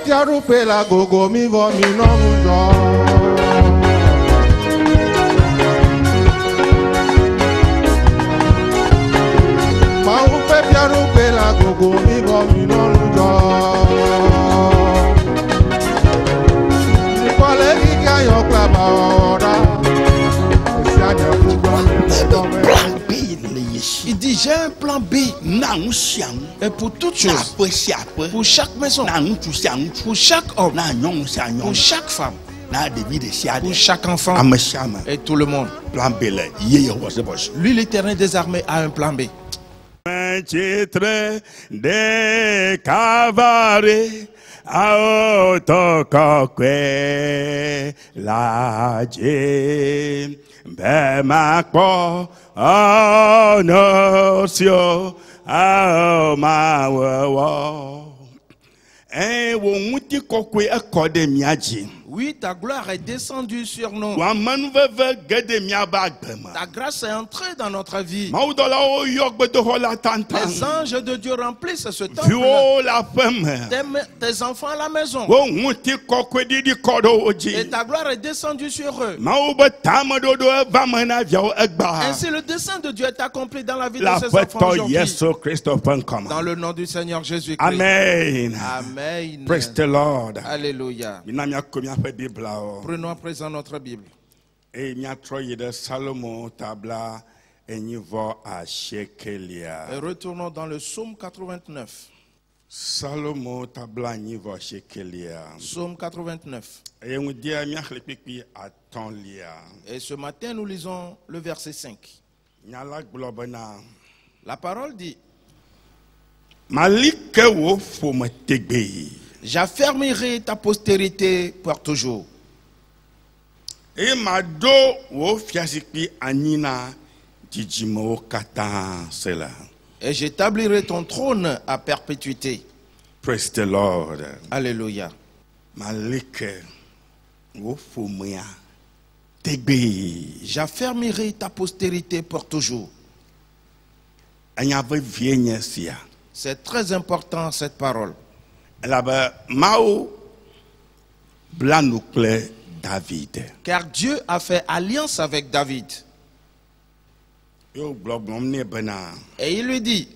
tiaru pela gogo mi vo mi no mundo. Ma u pe tiaru pela gogo mi vo mi no mundo. Ni kwale ki kayo klaba ora. Il dit j'ai un plan B. Et pour toutes choses, pour chaque maison, pour chaque homme, pour chaque femme, pour chaque enfant et tout le monde. Lui, l'Éternel des armées, a un plan B. Un titre de Calvary, a autocoque la Jim, Bemakbo, oh no, sio, oh my world. Eh, wo muti kokwe akode miaji. Oui, ta gloire est descendue sur nous. Ta grâce est entrée dans notre vie. Les anges de Dieu remplissent ce temple. Tes enfants à la maison. Et ta gloire est descendue sur eux. Ainsi le dessein de Dieu est accompli dans la vie de ses enfants aujourd'hui. Dans le nom du Seigneur Jésus-Christ. Amen. Amen. Praise the Lord. Alléluia. Prenons à présent notre Bible. Et retournons dans le psaume 89. Psaume 89. Et ce matin, nous lisons le verset 5. La parole dit: j'affermirai ta postérité pour toujours. Et j'établirai ton trône à perpétuité. Praise the Lord. Alléluia. J'affermirai ta postérité pour toujours. C'est très important cette parole. Car Dieu a fait alliance avec David. Et il lui dit: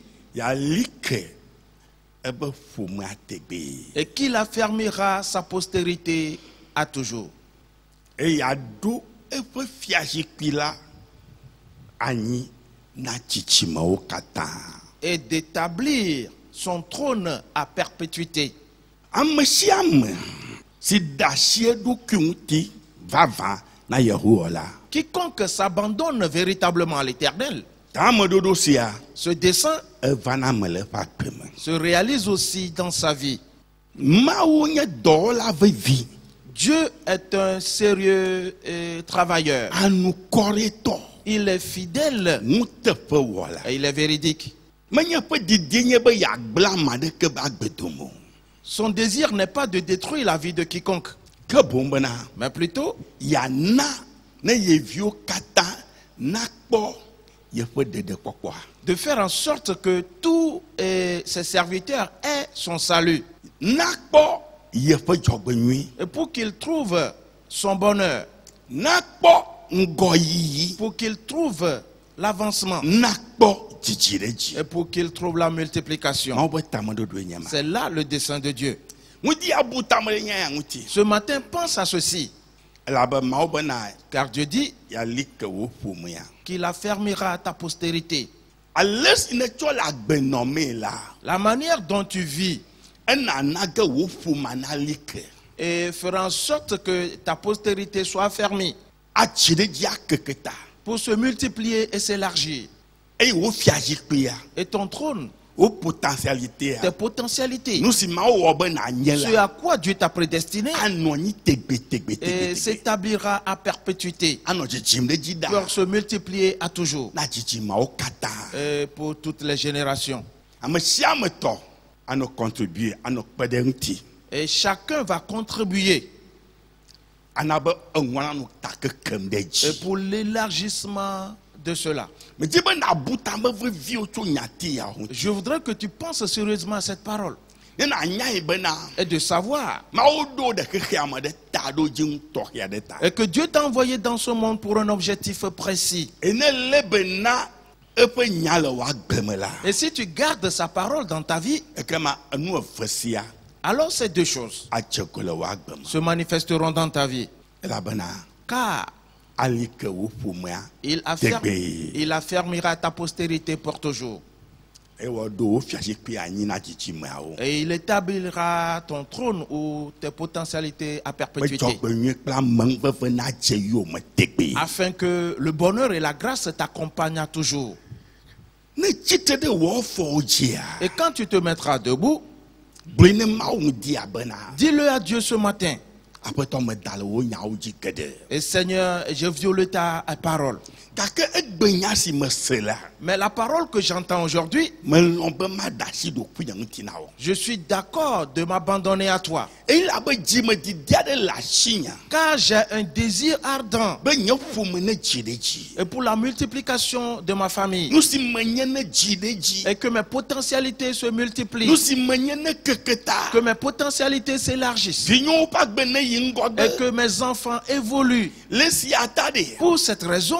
et qu'il affermira sa postérité à toujours. Et d'établir son trône à perpétuité. Quiconque s'abandonne véritablement à l'Éternel, ce dessein se réalise aussi dans sa vie. Dieu est un sérieux travailleur. Il est fidèle et il est véridique. Son désir n'est pas de détruire la vie de quiconque, mais plutôt de faire en sorte que tous ses serviteurs aient son salut. Et pour qu'il trouve son bonheur, pour qu'il trouve l'avancement, et pour qu'il trouve la multiplication. C'est là le dessein de Dieu. Ce matin, pense à ceci. Car Dieu dit qu'il affermira ta postérité. La manière dont tu vis et fera en sorte que ta postérité soit affermie pour se multiplier et s'élargir. Et ton trône, tes potentialités, ce à quoi Dieu t'a prédestiné, et s'établira à perpétuité pour se multiplier à toujours et pour toutes les générations. Et chacun va contribuer et pour l'élargissement de cela. Je voudrais que tu penses sérieusement à cette parole. et de savoir et que Dieu t'a envoyé dans ce monde pour un objectif précis. Et si tu gardes sa parole dans ta vie, alors ces deux choses se manifesteront dans ta vie. Car il affermira ta postérité pour toujours. Et il établira ton trône ou tes potentialités à perpétuité. Afin que le bonheur et la grâce t'accompagnent toujours. Et quand tu te mettras debout, dis-le à Dieu ce matin. Et Seigneur, je viole ta parole. Mais la parole que j'entends aujourd'hui, je suis d'accord de m'abandonner à toi. Car j'ai un désir ardent et pour la multiplication de ma famille. Et que mes potentialités se multiplient. Que mes potentialités s'élargissent. Et que mes enfants évoluent. Pour cette raison,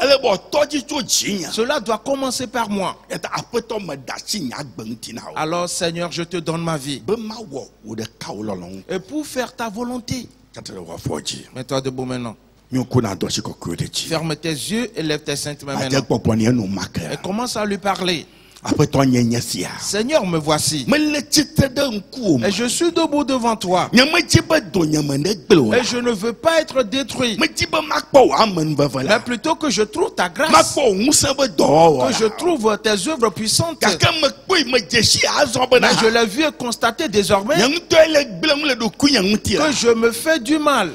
cela doit commencer par moi. Alors Seigneur, je te donne ma vie. Et pour faire ta volonté. Mets-toi debout maintenant. Ferme tes yeux et lève tes saintes mains maintenant. Et commence à lui parler. Seigneur, me voici. Et je suis debout devant toi. Et je ne veux pas être détruit. Mais plutôt que je trouve ta grâce. Que je trouve tes œuvres puissantes. Mais je l'ai vu et constaté désormais que je me fais du mal.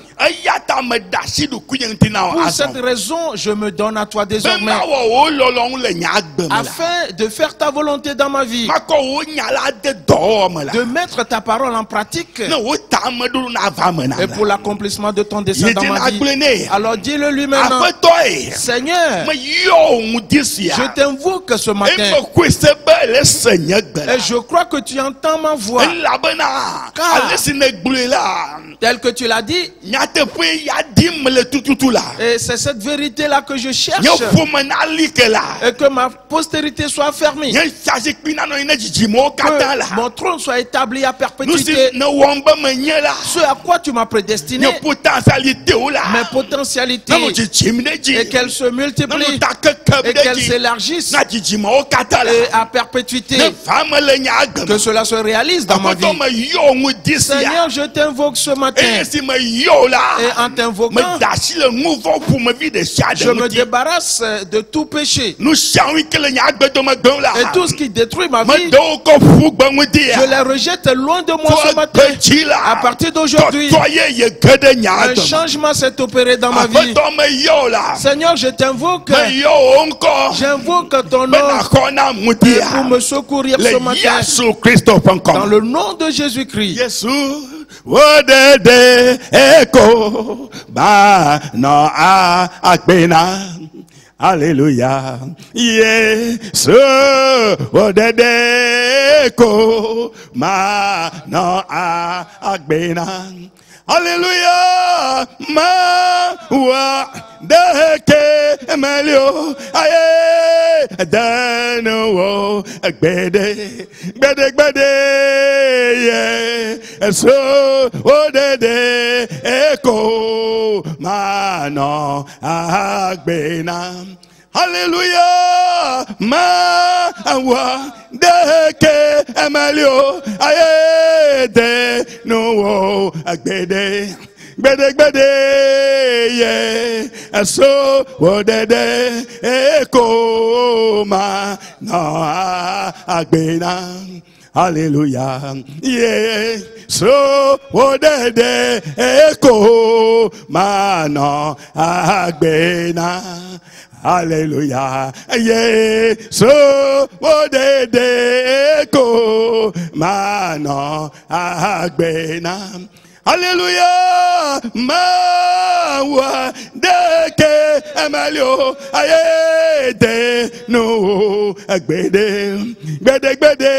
Pour cette raison, je me donne à toi désormais. Afin de faire ta volonté dans ma vie. De mettre ta parole en pratique. Et pour l'accomplissement de ton dessein dans ma vie. Alors dis-le lui maintenant. Seigneur, je t'invoque ce matin. Et je crois que tu entends ma voix. Car, tel que tu l'as dit, et c'est cette vérité-là que je cherche. Et que ma postérité soit fermée. Que mon trône soit établi à perpétuité. Ce à quoi tu m'as prédestiné. Mes potentialités. Et qu'elles se multiplient. Et qu'elles s'élargissent. Et à perpétuité. Que cela se réalise dans ma vie. Seigneur, je t'invoque ce matin. Et en t'invoquant, je me débarrasse de tout péché. Et tout ce qui détruit ma vie, je les rejette loin de moi ce matin. À partir d'aujourd'hui, un changement s'est opéré dans ma vie. Seigneur, je t'invoque. J'invoque ton nom pour me secourir ce matin. Dans le nom de Jésus-Christ. Alléluia. Yes, odedeko ma no agbena. Alléluia. Ma wa deke emelio aye dano agbede gbede yeah. So odede eko ma no agbena. Alléluia. Ma wa deke emelio aye de no agbede gbede yeah. So odede eko ma no agbena. Hallelujah. Yeah. So odede eko mano agbena. Hallelujah. Yeah. So odede eko mano agbena. Hallelujah. Ma wa deke emelio aye gbede no gbede gbede gbede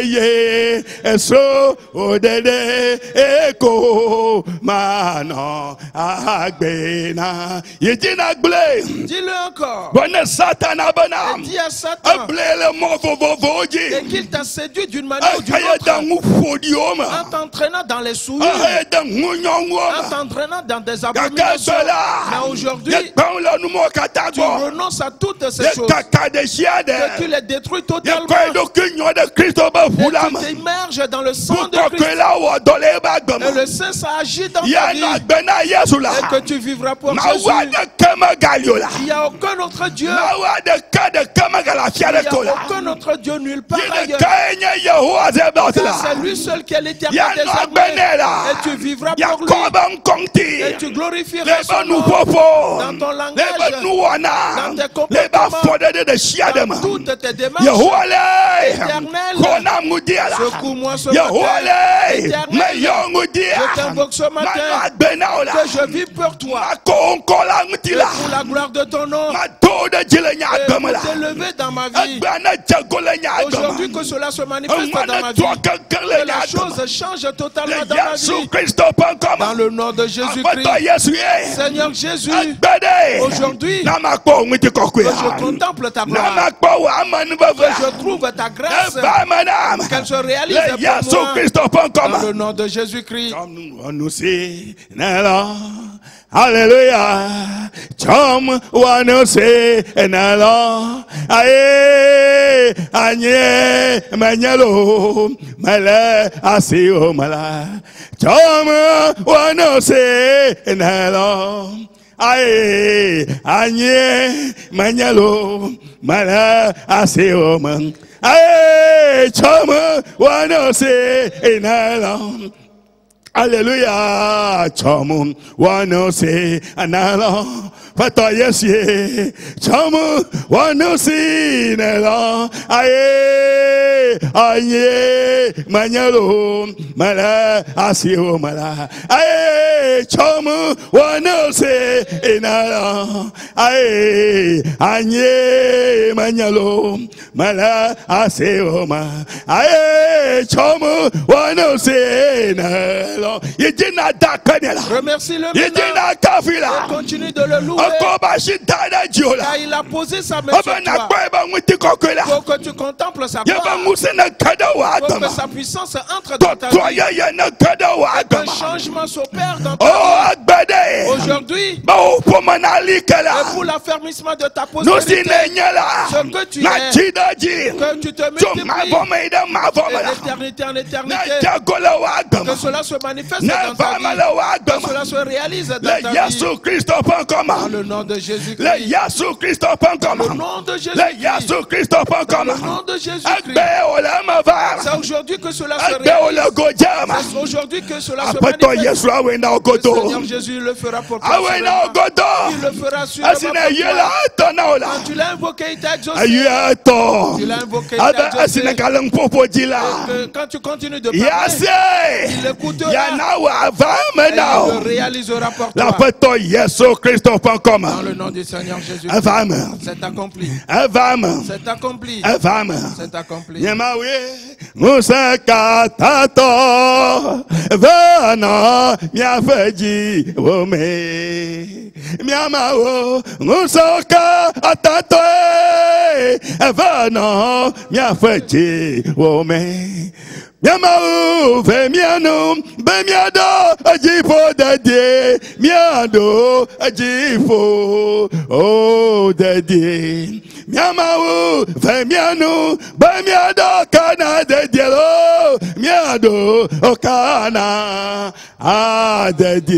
ye eso odede eko mano agbena yejina gble. Dis-le encore. Bonne Satan abana. Dis à Satan. Et qu'il t'a séduit d'une manière ou d'une autre. En t'entraînant dans les souillures. En t'entraînant dans des abominations. Mais aujourd'hui, tu renonces à toutes ces choses. Que tu les détruis totalement. Et tu t'immerges dans le sang de Christ. Et le Saint s'agit dans ta vie. Et que tu vivras pour Jésus. Il n'y a aucun autre Dieu. Il n'y a aucun autre Dieu nulle part ailleurs. C'est lui seul qui est l'éternel désormais. Et tu vivras pour lui. Et tu glorifieras son nom dans ton langage, dans tes comportements, dans toutes tes démarches. Éternel, secoue-moi ce matin. Éternel, je t'invoque ce matin que je vis pour toi. Et pour la gloire de ton nom. Et pour t'élever dans ma vie. Aujourd'hui que cela se manifeste dans ma vie. Que la chose change totalement dans ma vie. Dans le nom de Jésus-Christ. Seigneur Jésus, aujourd'hui, que je contemple ta gloire. Que je trouve ta grâce. Qu'elle se réalise pour moi. Dans le nom de Jésus-Christ. Hallelujah. Chom wano se enalo. Aye anye manyalo mala asio mala. Chom wano se enalo. Aye anye manyalo mala asio man. Aye chom wano se enalo. Alléluia, chamu wano se analo fato yesie chamu wano se nelo aye aye manyalo mala asio mala aye chamu wano se enalo aye aye manyalo mala asio ma aye chamu wano se nelo. Remercie le et continue de le louer. Car il a posé sa main sur toi. Pour que tu contemples sa gloire. Pour que sa puissance entre dans ta vie. Et qu'un changement s'opère dans ta vie. Aujourd'hui, et pour l'affermissement de ta postérité, ce que tu es, que tu te multiplies d'éternité en éternité, que cela se manifeste dans ta vie, que cela se réalise dans ta vie. Dans le nom de Jésus-Christ. Dans le nom de Jésus-Christ. Dans le nom de Jésus-Christ. C'est aujourd'hui que cela se réalise. C'est aujourd'hui que cela se manifeste. Le Seigneur Jésus le fera pour toi. Il le fera sûrement pour toi. Quand tu l'as invoqué, il t'a exaucé. Tu l'as invoqué, il t'a exaucé. Quand tu continues de parler, il écoutera. Et il le réalisera pour toi. Dans le nom du Seigneur Jésus. C'est accompli. C'est accompli. C'est accompli. Musaka tato vana miafeji ome miamao musaka tato vana miafeji ome miamao ve miano be miado ajifo dadie miado ajifo oh dadie miamao ve miano be miado kana dedielo miado okana adedi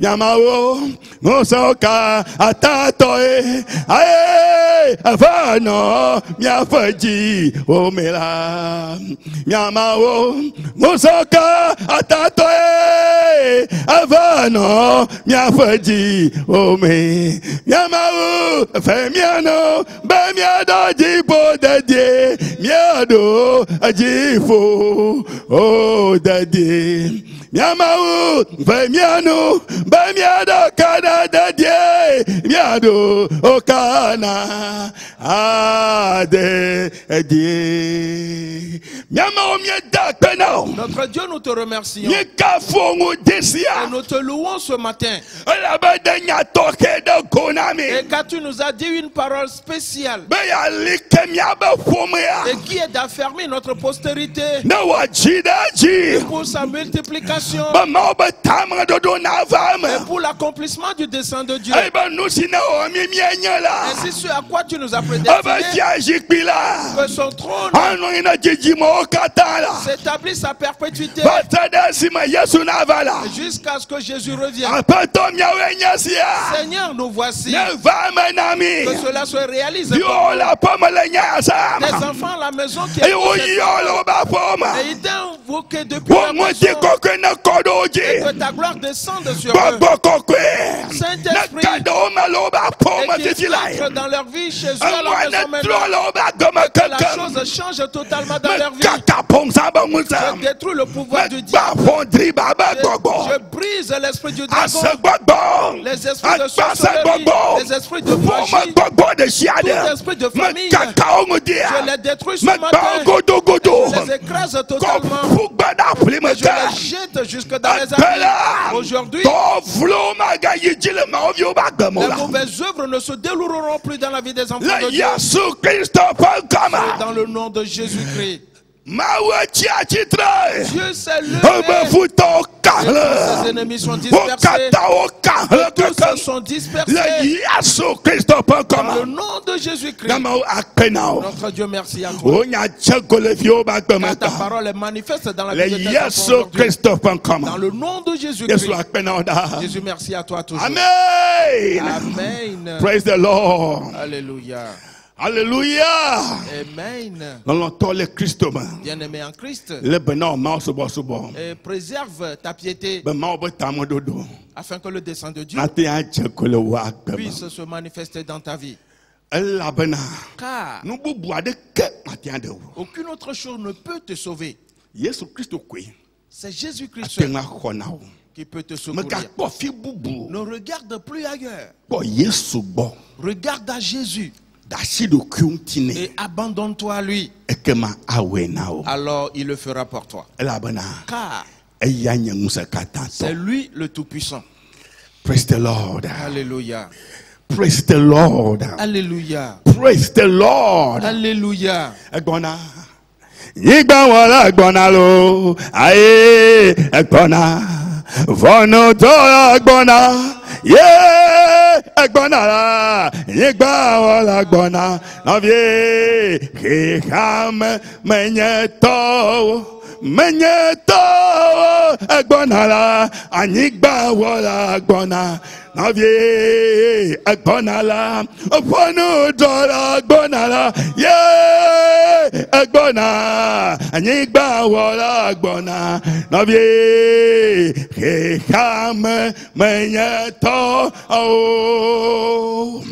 miamao musoka atatoe ae avano miafaji omela miamao musoka atatoe avano miafaji ome miamao femiano be miado jibo dedie miado ajifo oh daddy miamau vemiano bemiado kana dadie miado okana ade die miamau mieda pena. Notre Dieu, nous te remercions et nous te louons ce matin. Et car tu nous as dit une parole spéciale et qui est d'affermir notre postérité pour sa multiplication et pour l'accomplissement du dessein de Dieu. Et c'est ce à quoi tu nous as prédestiné, que son trône s'établisse à perpétuité jusqu'à ce que Jésus revienne. Seigneur, nous voici. Que cela se réalise. Des enfants à la maison qui est et il t'a invoqué depuis la maison. Et que ta gloire descende sur eux. Saint-Esprit, et qu'ils entrent dans leur vie chez eux à la maison maintenant. Et que la chose change totalement dans leur vie. Je détruis le pouvoir du diable. Je brise l'esprit du dragon, les esprits de sorcellerie, les esprits de magie, tout esprit de famille. Je les détruis ce matin. Je les écrase totalement. Et je les jette jusque dans les abîmes. Aujourd'hui, les mauvaises œuvres ne se dérouleront plus dans la vie des enfants de Dieu. Dans le nom de Jésus-Christ. Dieu s'est levé. Ses ennemis sont dispersés. Tous sont dispersés. Dans le nom de Jésus-Christ. Notre Dieu, merci à toi. Car ta parole est manifeste dans la vie de tes enfants aujourd'hui. Dans le nom de Jésus-Christ. Jésus, merci à toi toujours. Amen. Amen. Praise the Lord. Alléluia. Alléluia. Amen. Bien-aimé en Christ. Et préserve ta piété afin que le dessein de Dieu puisse se manifester dans ta vie. Car aucune autre chose ne peut te sauver. C'est Jésus-Christ seul qui peut te secourir. Ne regarde plus ailleurs. Regarde à Jésus. Et abandonne-toi à lui. Alors il le fera pour toi. Car c'est lui le Tout-Puissant. Praise the Lord. Alléluia. Praise the Lord. Alléluia. Praise the Lord. Alléluia. Yigba wala gbona lo aye egbona vono to gbona ye egbona la yigba wala gbona novie ke kam menyeto egbona la anyigba wala gbona novie egbona la vono to gbona la ye egbona anyigba wala gbona novie ke kam menyeto oh.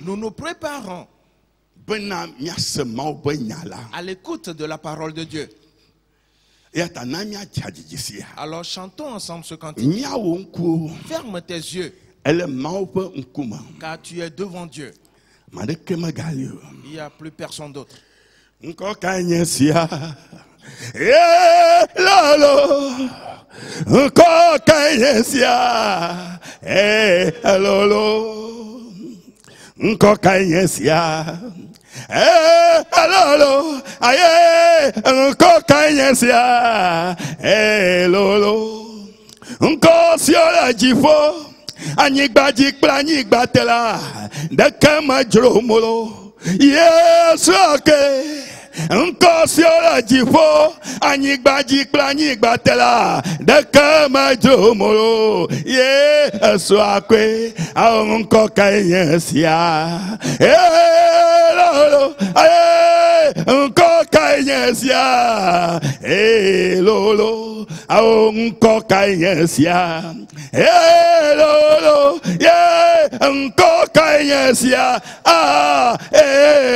Nous nous préparons à l'écoute de la parole de Dieu. Alors chantons ensemble ce cantique. Ferme tes yeux, car tu es devant Dieu. Il n'y a plus personne d'autre. Lolo, aye, nko kanyesia, lolo, nko siola jifo, anyigba jikla anyigba tela, dekema jromolo, yes okay. Nko siola jifo, anyigba jikla anyigba tela, dekema jromolo, yes okay. Nko kanyesia, lolo, aye, nko kanyesia, lolo, nko kanyesia, lolo, nko kanyesia,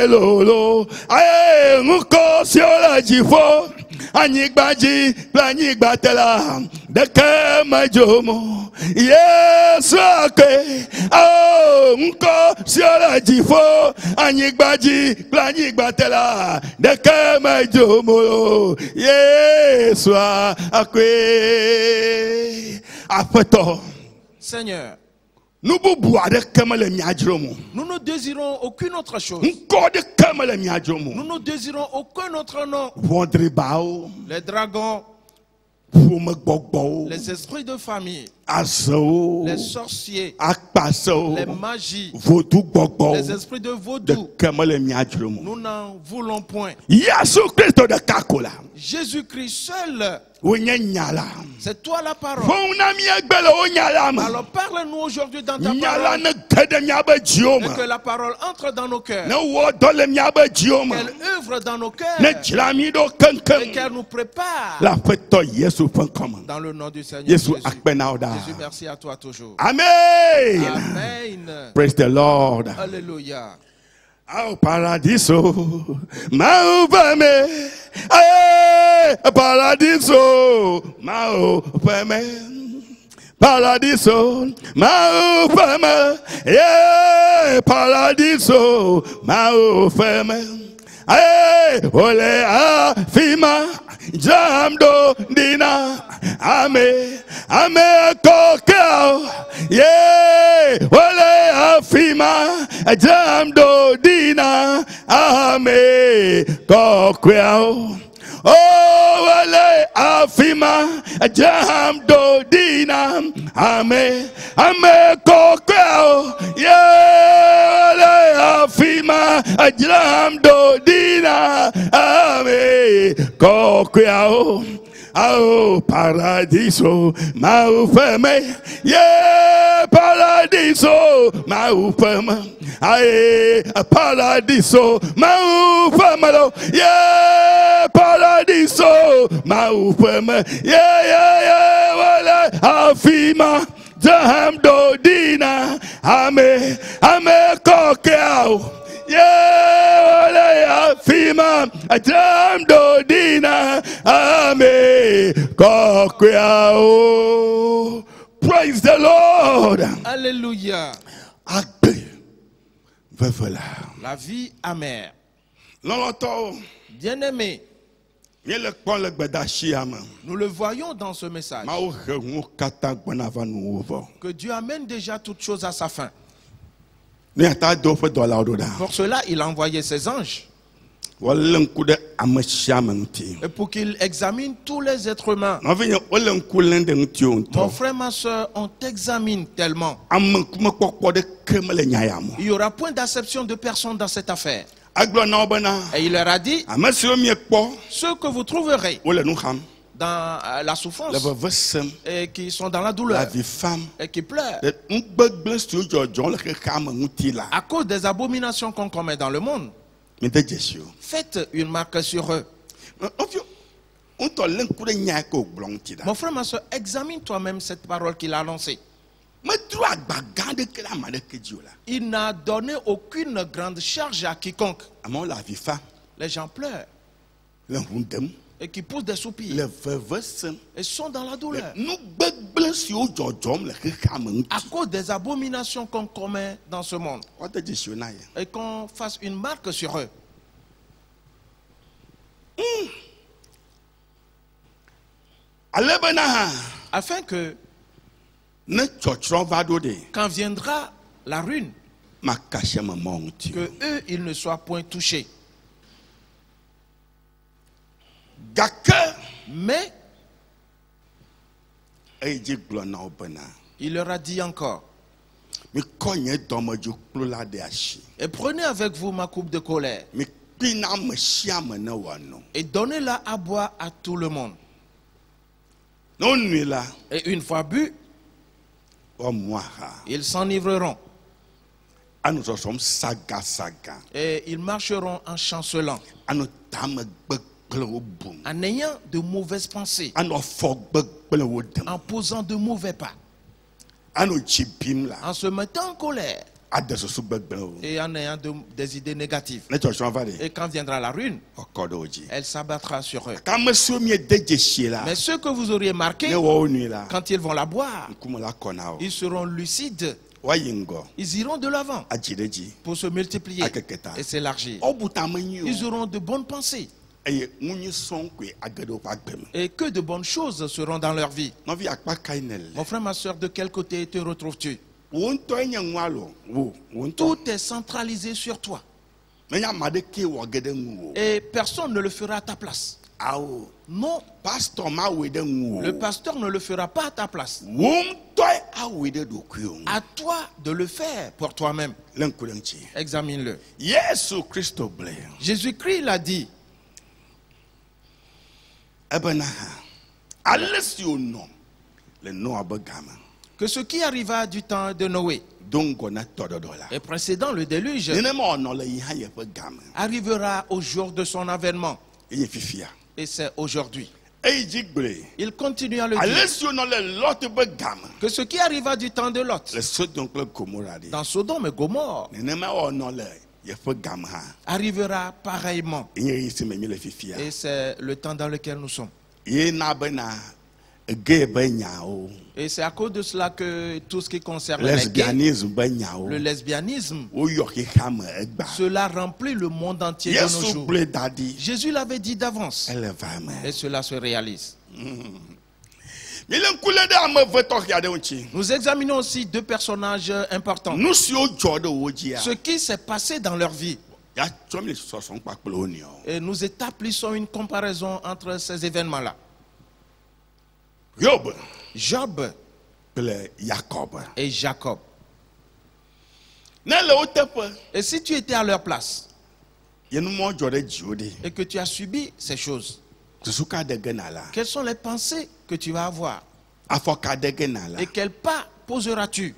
lolo, aye, nko siola jifo, anyigbaji planyigbatela deke majomo Yesu ake oh nko siola jifo anyigbaji planyigbatela deke majomo Yesu ake apeto Seigneur, nous ne désirons aucune autre chose. Nous ne désirons aucun autre nom. Les dragons, les esprits de famille, les sorciers, les magies, les esprits de vaudou, nous n'en voulons point. Jésus-Christ seul, c'est toi la parole. Alors parle-nous aujourd'hui dans ta parole et que la parole entre dans nos cœurs, qu'elle œuvre dans nos cœurs et qu'elle nous prépare dans le nom du Seigneur Jésus. Jésus, merci à toi toujours. Amen. Amen. Praise the Lord. Alléluia. Au paradiso, mau peme, paradiso, mau peme, paradiso, mau peme, paradiso, mau peme, ole afima, jamdo dina, ame kokao, ole afima, jamdo dina, ame kokao. Oh, ole afima, jamdo dina, ame kokao, ole afima, jamdo dina, ame kokao. Oh, paradiso, mau feme, paradiso, mau feme, paradiso, mau feme, paradiso, mau feme, wala afima, jamdo dina, ame kokao. Fima jamdo dina ame kokwao. Praise the Lord. Alléluia. La vie amère. Bien-aimé, nous le voyons dans ce message que Dieu amène déjà toutes choses à sa fin. Pour cela, il a envoyé ses anges et pour qu'ils examinent tous les êtres humains. Mon frère, ma soeur, on t'examine tellement. Il n'y aura point d'acception de personne dans cette affaire. Et il leur a dit, ceux que vous trouverez dans la souffrance et qui sont dans la douleur et qui pleurent à cause des abominations qu'on commet dans le monde, faites une marque sur eux. Mon frère, ma soeur, examine toi-même cette parole qu'il a annoncée. Il n'a donné aucune grande charge à quiconque. Les gens pleurent et qui poussent des soupirs et sont dans la douleur à cause des abominations qu'on commet dans ce monde, et qu'on fasse une marque sur eux. Afin que quand viendra la ruine, que eux, ils ne soient point touchés. Mais il leur a dit encore, et prenez avec vous ma coupe de colère et donnez-la à boire à tout le monde. Et une fois bu, ils s'enivreront et ils marcheront en chancelant, en ayant de mauvaises pensées, en posant de mauvais pas, en se mettant en colère, et en ayant des idées négatives. Et quand viendra la ruine, elle s'abattra sur eux. Mais ceux que vous auriez marqués, quand ils vont la boire, ils seront lucides. Ils iront de l'avant pour se multiplier et s'élargir. Ils auront de bonnes pensées. Et que de bonnes choses seront dans leur vie. Mon frère, ma soeur, de quel côté te retrouves-tu? Tout est centralisé sur toi. Et personne ne le fera à ta place. Non, le pasteur ne le fera pas à ta place. À toi de le faire pour toi-même. Examine-le. Jésus-Christ l'a dit. Que ce qui arriva du temps de Noé et précédant le déluge arrivera au jour de son avènement. Et c'est aujourd'hui. Il continue à le dire. Que ce qui arriva du temps de Lot dans Sodome et Gomorrhe arrivera pareillement. Et c'est le temps dans lequel nous sommes. Et c'est à cause de cela que tout ce qui concerne le lesbianisme, cela remplit le monde entier de nos jours. Jésus l'avait dit d'avance. Et cela se réalise. Nous examinons aussi deux personnages importants. Ce qui s'est passé dans leur vie. Et nous établissons une comparaison entre ces événements-là. Job et Jacob. Et si tu étais à leur place et que tu as subi ces choses, quelles sont les pensées que tu vas avoir? Et quel pas poseras-tu?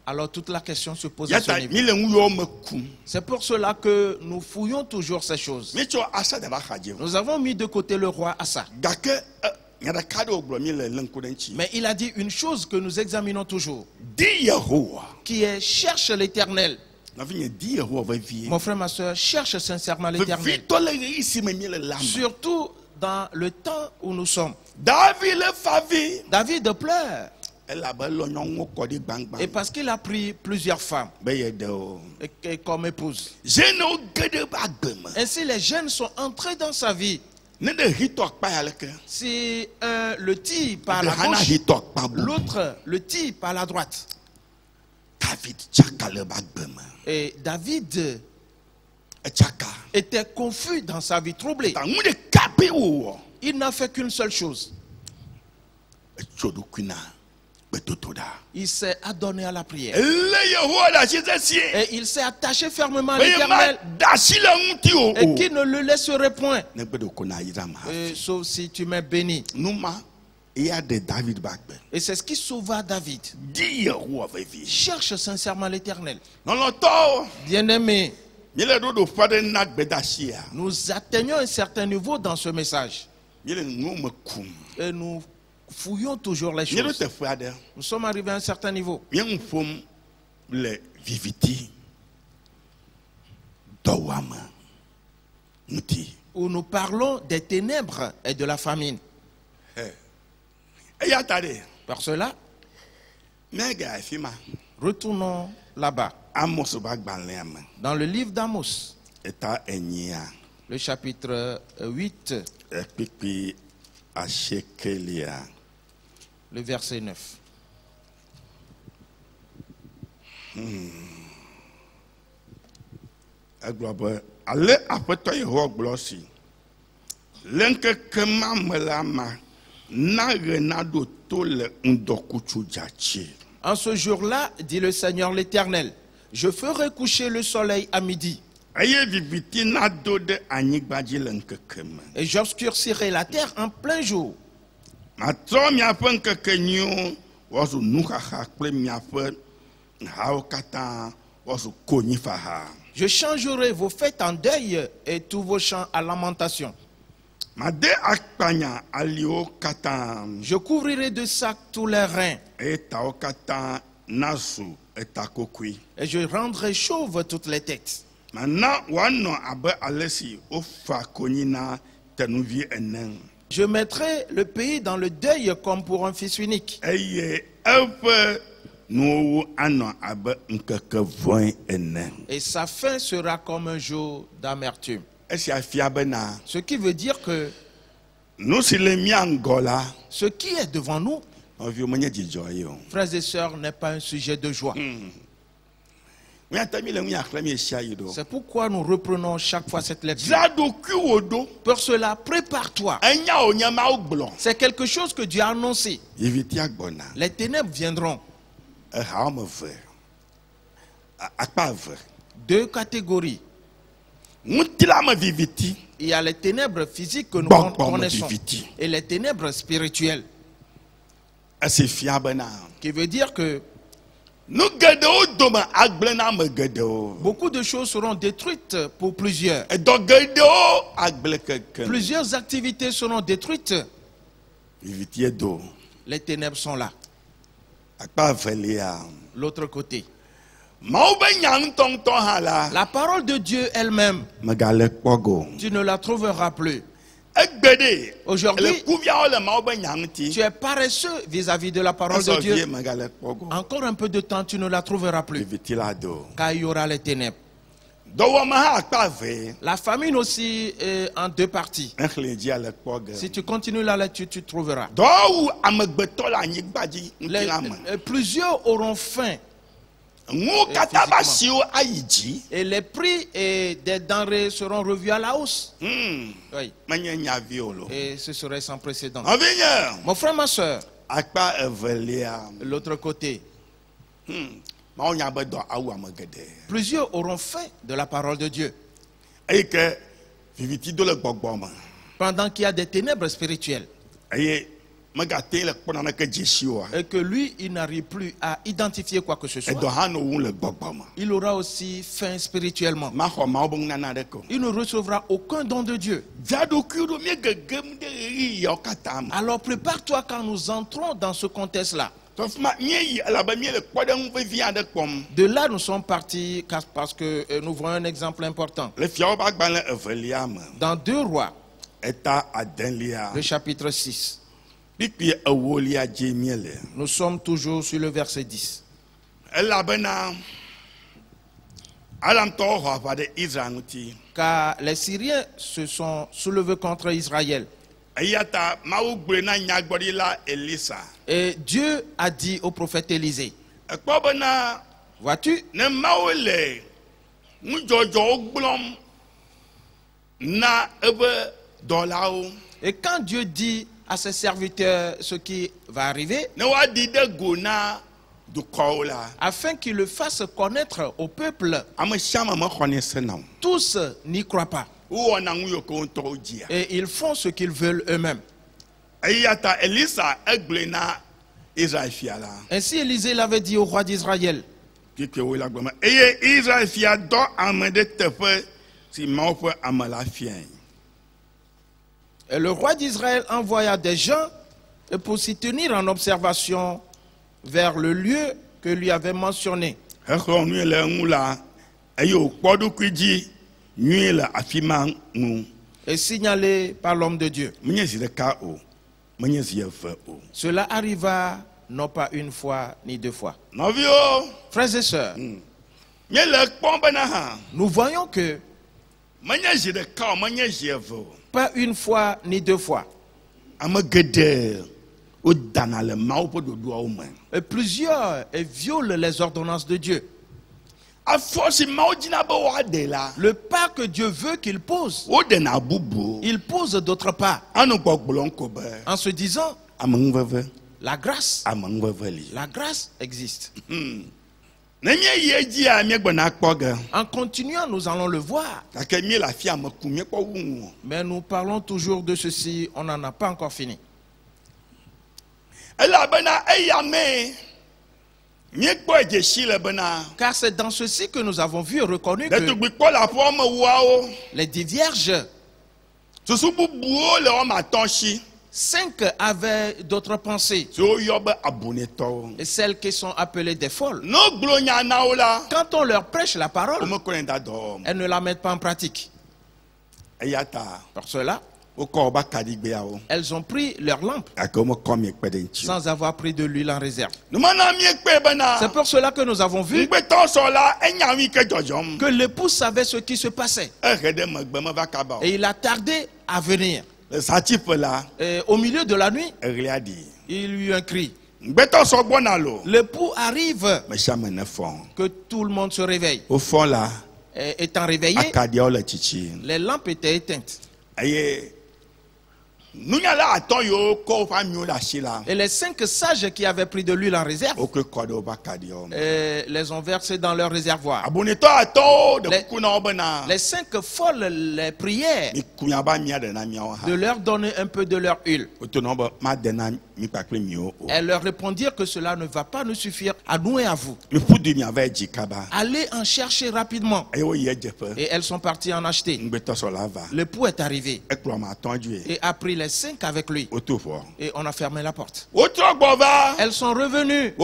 Alors toute la question se pose à ce niveau. C'est pour cela que nous fouillons toujours ces choses. Nous avons mis de côté le roi Asa. Mais il a dit une chose que nous examinons toujours, qui est: cherche l'Éternel. Mon frère, ma soeur, cherche sincèrement l'Éternel. Surtout dans le temps où nous sommes. David pleure. Et parce qu'il a pris plusieurs femmes et comme épouse. Ainsi les jeunes sont entrés dans sa vie. Si le tire par la gauche, l'autre le tire par la droite. Et David était confus dans sa vie, troublé. Il n'a fait qu'une seule chose. Il s'est adonné à la prière. Et il s'est attaché fermement à l'Éternel. Et qui ne le laisserait point. Sauf si tu m'es béni. Et c'est ce qui sauva David. Cherche sincèrement l'Éternel. Bien-aimé, nous atteignons un certain niveau dans ce message. Et nous fouillons toujours les choses. Nous sommes arrivés à un certain niveau. Où nous parlons des ténèbres et de la famine. Par cela, retournons là-bas. Dans le livre d'Amos, le chapitre 8, le verset 9. En ce jour-là, dit le Seigneur l'Éternel, je ferai coucher le soleil à midi. Et j'obscurcirai la terre en plein jour. Je changerai vos fêtes en deuil et tous vos chants à lamentation. Je couvrirai de sacs tous les reins Et je rendrai chauve toutes les têtes. Je mettrai le pays dans le deuil comme pour un fils unique. Et sa fin sera comme un jour d'amertume. Ce qui veut dire que ce qui est devant nous, frères et sœurs, n'est pas un sujet de joie. C'est pourquoi nous reprenons chaque fois cette lecture. Pour cela, prépare-toi. C'est quelque chose que Dieu a annoncé. Les ténèbres viendront. Deux catégories. Il y a les ténèbres physiques que nous connaissons et les ténèbres spirituelles. Qui veut dire que beaucoup de choses seront détruites pour plusieurs. Plusieurs activités seront détruites. Les ténèbres sont là. L'autre côté. La parole de Dieu elle-même, tu ne la trouveras plus. Aujourd'hui, tu es paresseux vis-à-vis de la parole de Dieu. Encore un peu de temps, tu ne la trouveras plus. Car il y aura les ténèbres. La famine aussi est en deux parties. Si tu continues la lecture, tu trouveras. Plusieurs auront faim. Et les prix des denrées seront revus à la hausse. Oui. Et ce serait sans précédent. Mon frère, ma soeur, l'autre côté, plusieurs auront faim de la parole de Dieu. Pendant qu'il y a des ténèbres spirituelles. Et que lui, il n'arrive plus à identifier quoi que ce soit. Il aura aussi faim spirituellement. Il ne recevra aucun don de Dieu. Alors prépare-toi quand nous entrons dans ce contexte-là. De là, nous sommes partis parce que nous voyons un exemple important. Dans 2 Rois, le chapitre 6. Nous sommes toujours sur le verset 10. Car les Syriens se sont soulevés contre Israël. Et Dieu a dit au prophète Élisée, vois-tu, et quand Dieu dit à ses serviteurs ce qui va arriver, afin qu'ils le fassent connaître au peuple, tous n'y croient pas. Et ils font ce qu'ils veulent eux-mêmes. Ainsi Élisée l'avait dit au roi d'Israël. Et le roi d'Israël envoya des gens pour s'y tenir en observation vers le lieu que lui avait mentionné. Et signalé par l'homme de Dieu. Cela arriva non pas une fois ni 2 fois. Frères et sœurs, nous voyons que pas une fois ni 2 fois. Et plusieurs violent les ordonnances de Dieu. Le pas que Dieu veut qu'il pose, il pose d'autre part. En se disant, la grâce existe. En continuant, nous allons le voir. Mais nous parlons toujours de ceci, on n'en a pas encore fini. Car c'est dans ceci que nous avons vu et reconnu que les 10 vierges 5 avaient d'autres pensées. Et celles qui sont appelées des folles. Quand on leur prêche la parole, elles ne la mettent pas en pratique. Pour cela, elles ont pris leur lampe sans avoir pris de l'huile en réserve. C'est pour cela que nous avons vu que l'époux savait ce qui se passait. Et il a tardé à venir. Et au milieu de la nuit, il y eut un cri. L'époux arrive, que tout le monde se réveille. Et étant réveillé, les lampes étaient éteintes. Et les 5 sages qui avaient pris de l'huile en réserve les ont versés dans leur réservoir. Les 5 folles les prièrent de leur donner un peu de leur huile. Elles leur répondirent que cela ne va pas nous suffire à nous et à vous. Allez en chercher rapidement. Et elles sont parties en acheter. L'époux est arrivé et a pris les 5 avec lui. Et on a fermé la porte. Elles sont revenues.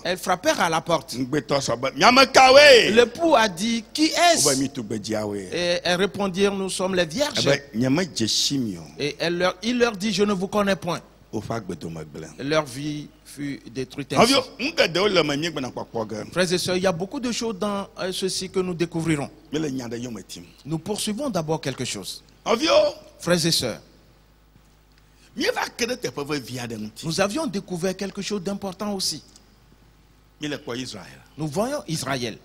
Elles frappèrent à la porte. L'époux a dit, qui est-ce? Et elles répondirent, nous sommes les vierges. Et il leur dit, je ne vous connais point. Leur vie fut détruite ainsi. Frères et sœurs, il y a beaucoup de choses dans ceci que nous découvrirons. Nous poursuivons d'abord quelque chose. Frères et sœurs, nous avions découvert quelque chose d'important aussi. Nous voyons Israël.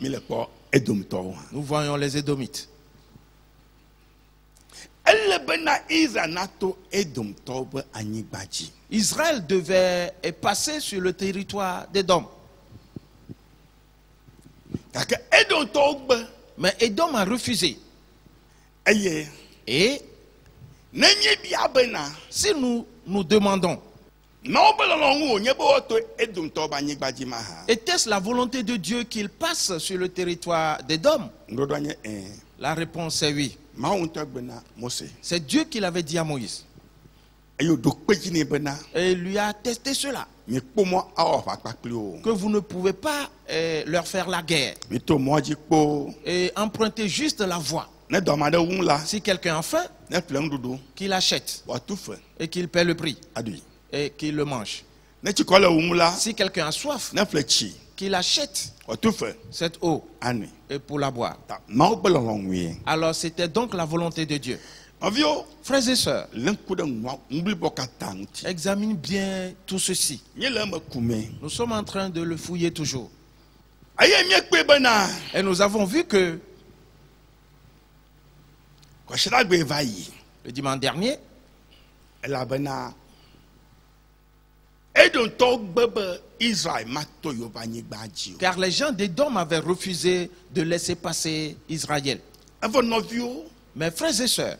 Nous voyons les Édomites. Israël devait passer sur le territoire d'Édom. Mais Édom a refusé. Et si nous demandons, était-ce la volonté de Dieu qu'il passe sur le territoire d'Édom? La réponse est oui. C'est Dieu qui l'avait dit à Moïse. Et il lui a attesté cela. Que vous ne pouvez pas leur faire la guerre. Et emprunter juste la voie. Si quelqu'un a faim, qu'il achète. Et qu'il paie le prix. Et qu'il le mange. Si quelqu'un a soif, qu'il achète cette eau et pour la boire. Alors c'était donc la volonté de Dieu. Frères et sœurs, examine bien tout ceci. Nous sommes en train de le fouiller toujours. Et nous avons vu que le dimanche dernier, car les gens d'Édom avaient refusé de laisser passer Israël. Mes frères et sœurs,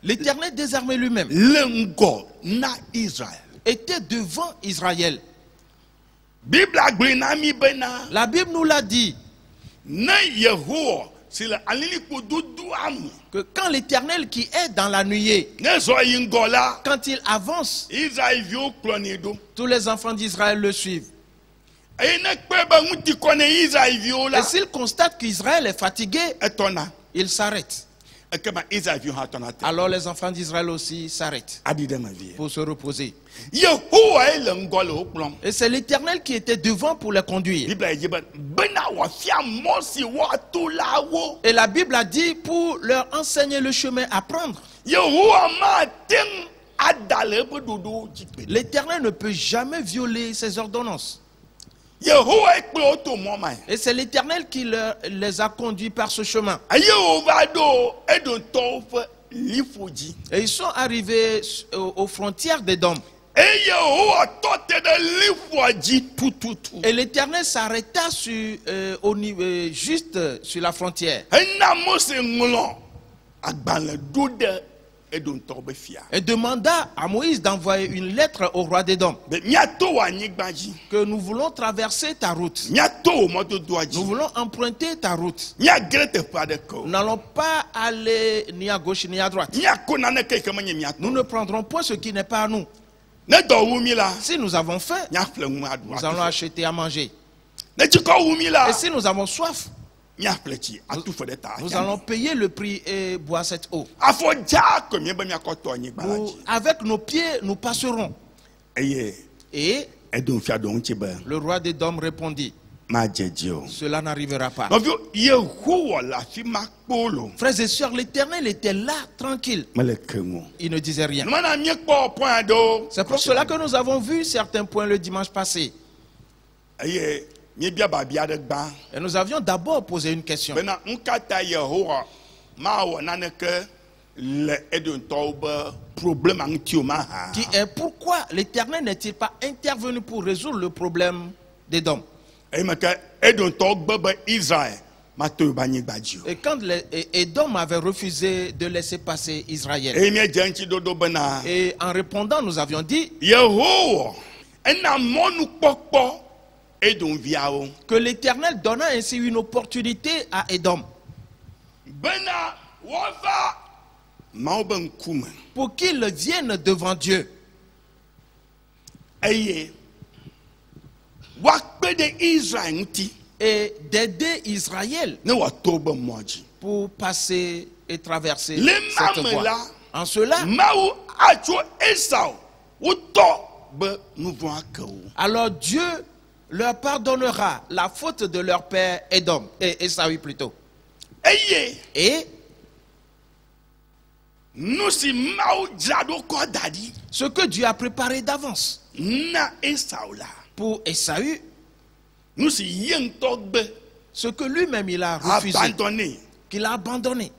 l'Éternel désarmé lui-même était devant Israël. La Bible nous l'a dit que quand l'Éternel qui est dans la nuée, quand il avance, tous les enfants d'Israël le suivent. Et s'il constate qu'Israël est fatigué, il s'arrête. Alors les enfants d'Israël aussi s'arrêtent pour se reposer. Et c'est l'Éternel qui était devant pour les conduire. Et la Bible a dit pour leur enseigner le chemin à prendre. L'Éternel ne peut jamais violer ses ordonnances. Et c'est l'Éternel qui les a conduits par ce chemin. Et ils sont arrivés aux frontières d'Édom. Et l'Éternel s'arrêta juste sur la frontière. et demanda à Moïse d'envoyer une lettre au roi d'Édom que nous voulons traverser ta route. Nous voulons emprunter ta route. Nous n'allons pas aller ni à gauche ni à droite. Nous ne prendrons point ce qui n'est pas à nous. Si nous avons faim, nous allons acheter à manger. Et si nous avons soif, nous allons payer le prix et boire cette eau. Avec nos pieds, nous passerons. Et le roi d'Édom répondit: cela n'arrivera pas. Frères et sœurs, l'Éternel était là, tranquille. Il ne disait rien. C'est pour cela que nous avons vu certains points le dimanche passé. Et nous avions d'abord posé une question. Qui est pourquoi l'Éternel n'est-il pas intervenu pour résoudre le problème d'Édom? Et quand Édom avait refusé de laisser passer Israël. Et en répondant, nous avions dit que l'Éternel donna ainsi une opportunité à Édom pour qu'il vienne devant Dieu et d'aider Israël pour passer et traverser cette voie. En cela, alors Dieu leur pardonnera la faute de leur père Édom, et Ésaü plutôt. Et ce que Dieu a préparé d'avance pour Ésaü, ce que lui-même il a refusé, qu'il a abandonné.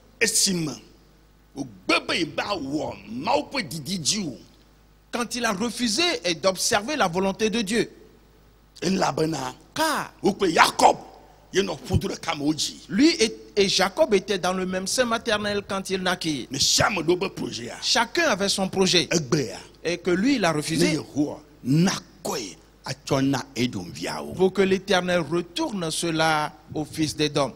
Quand il a refusé d'observer la volonté de Dieu. Car lui et Jacob étaient dans le même sein maternel quand il naquirent. Chacun avait son projet. Et que lui, il a refusé. Pour que l'Éternel retourne cela au fils d'Édom.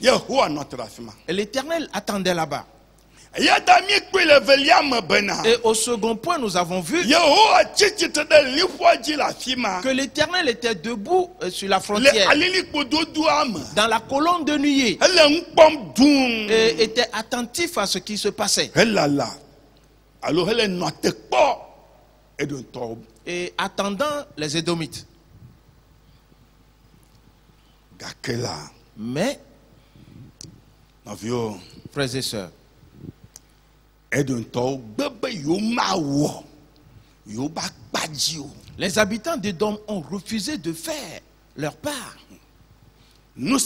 Et l'Éternel attendait là-bas. Et au second point, nous avons vu que l'Éternel était debout sur la frontière, dans la colonne de nuée, et était attentif à ce qui se passait. Et attendant les Édomites. Mais, frères et sœurs, les habitants d'Édom ont refusé de faire leur part. Et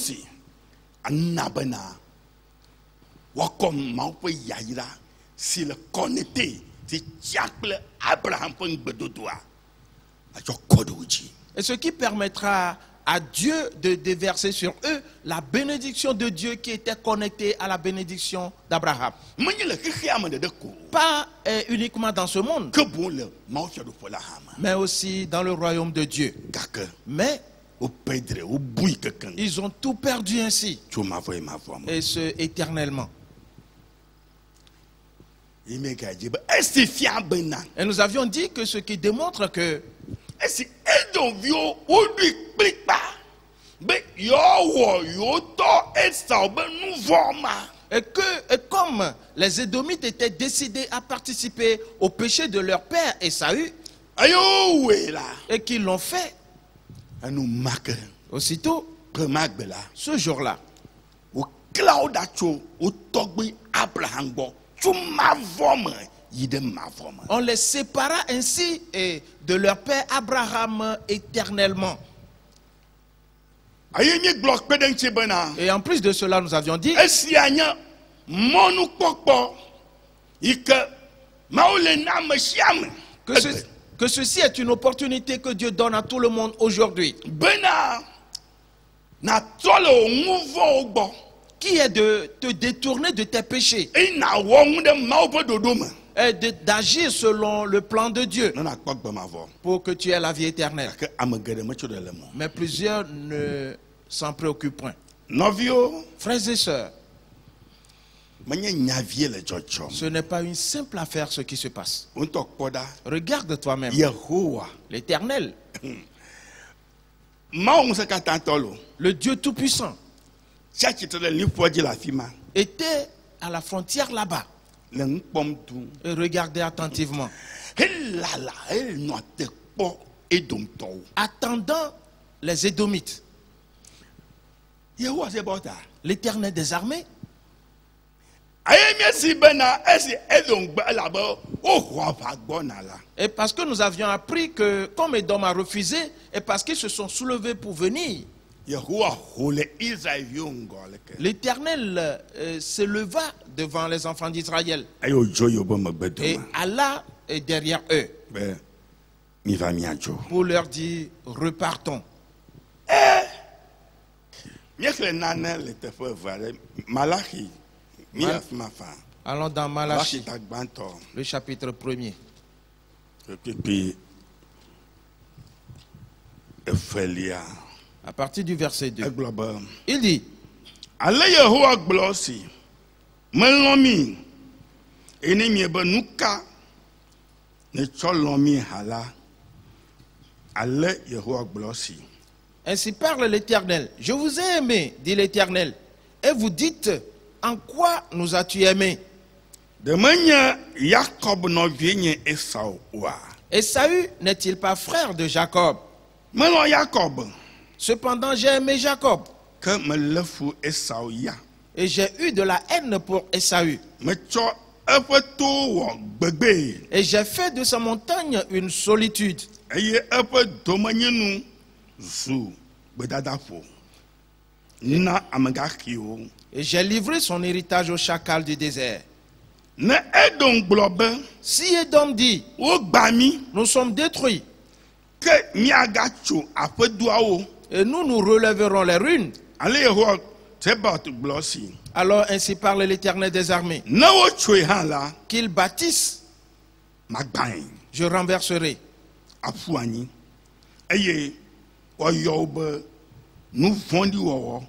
ce qui permettra à Dieu de déverser sur eux la bénédiction de Dieu qui était connectée à la bénédiction d'Abraham. Pas uniquement dans ce monde, mais aussi dans le royaume de Dieu. Mais ils ont tout perdu ainsi, et ce éternellement. Et nous avions dit que ce qui démontre que et comme les Édomites étaient décidés à participer au péché de leur père Ésaü, et qu'ils l'ont fait, aussitôt, ce jour-là, on les sépara ainsi de leur père Abraham éternellement. Et en plus de cela, nous avions dit que ceci est une opportunité que Dieu donne à tout le monde aujourd'hui. qui est de te détourner de tes péchés Et na wong de mau po dodoma. et d'agir selon le plan de Dieu Non na kpok ba ma vo. pour que tu aies la vie éternelle. Que amagere mo chodo le mo. Mais plusieurs ne s'en préoccupent point. Novio, Frères et sœurs, manye nyavie le jojo. ce n'est pas une simple affaire ce qui se passe. On tok poda. Regarde toi-même. Yehowa. L'Éternel, Mau se katantolo. le Dieu Tout-Puissant, Chachi te le poji la fima. était à la frontière là-bas Le npom tu. et regardait attentivement, Helala, el no te po edom to. attendant les Édomites. Yehowa se bota. L'Éternel des armées, Aye mi si bena esi edom gba la bo. O kwa pa gbona la. et parce que nous avions appris que comme Édom a refusé, et parce qu'ils se sont soulevés pour venir, Yehowa hole Israël yongole ke. l'Éternel se leva devant les enfants d'Israël. Ayo joyo bo Et magbedoma. Allah est derrière eux Be mi va mi ajo. pour leur dire, repartons. Miekle nane le te fo vare Malachi. Mi Mal- af ma fa. Allons dans Malachi Malachie, ta gbanto. le chapitre 1er. Puis Efelia. À partir du verset 2. Egloba. Il dit, Ale Yehowa gblɔ si, melɔ̃ mi, ene miebe nu ka netsɔ lɔ̃ mi hã la, ale Yehowa gblɔ si. ainsi parle l'Éternel. Je vous ai aimé, dit l'Éternel. Et vous dites, en quoi nous as-tu aimé? De menye Yakob nɔvie nye Esau oa. Esaü n'est-il pas frère de Jacob? Melɔ̃ Yakob, Cependant, j'ai aimé Jacob ke melé fu Esau ya. et j'ai eu de la haine pour Esaü. Metsɔ eƒe towo wɔ gbegbe, Et j'ai fait de sa montagne une solitude. eye eƒe domenyinu zu gbedadaƒo. Na amegaxiwo. Et j'ai livré son héritage au chacal du désert. Ne Edom gblɔ be, Si Édom dit, wogba mi, nous sommes détruits ke miagatso aƒedoawo. et nous nous relèverons les ruines, Ale Yehowa Tsebaot gblɔ si. alors ainsi parle l'Éternel des armées, Ne wotsoe hã la, qu'ils bâtissent, magbãe, je renverserai. aƒu anyi, eye woayɔ wo be nu vɔ̃ɖi wɔwɔ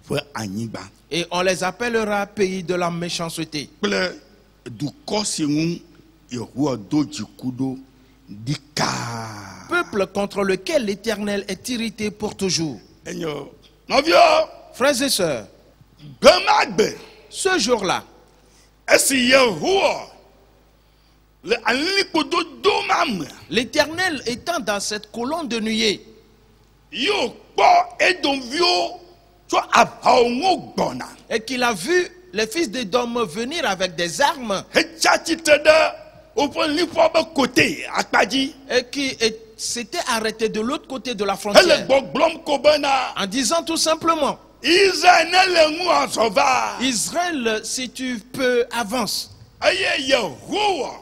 ƒe anyigba Et on les appellera pays de la méchanceté. kple dukɔ si ŋu Yehowa do dziku ɖo ɖikaa. Peuple contre lequel l'Éternel est irrité pour toujours. Enye nɔviwo, Frères et sœurs, gbe ma gbe, ce jour-là, esi Yehowa le alilikpododo ma me, l'Éternel étant dans cette colonne de nuée, yewo kpɔ Edomviwo tso aʋawo ŋu gbɔna. et qu'il a vu les fils d'Édom venir avec des armes, Hetsi atsitre ɖe woƒe liƒoa ƒe kote akpadzi et qui s'était arrêté de l'autre côté de la hele frontière, gbɔgblɔm ko bena en disant tout simplement, Israël ne le ŋu azɔ va Israël, si tu peux, avance. eye Yehowa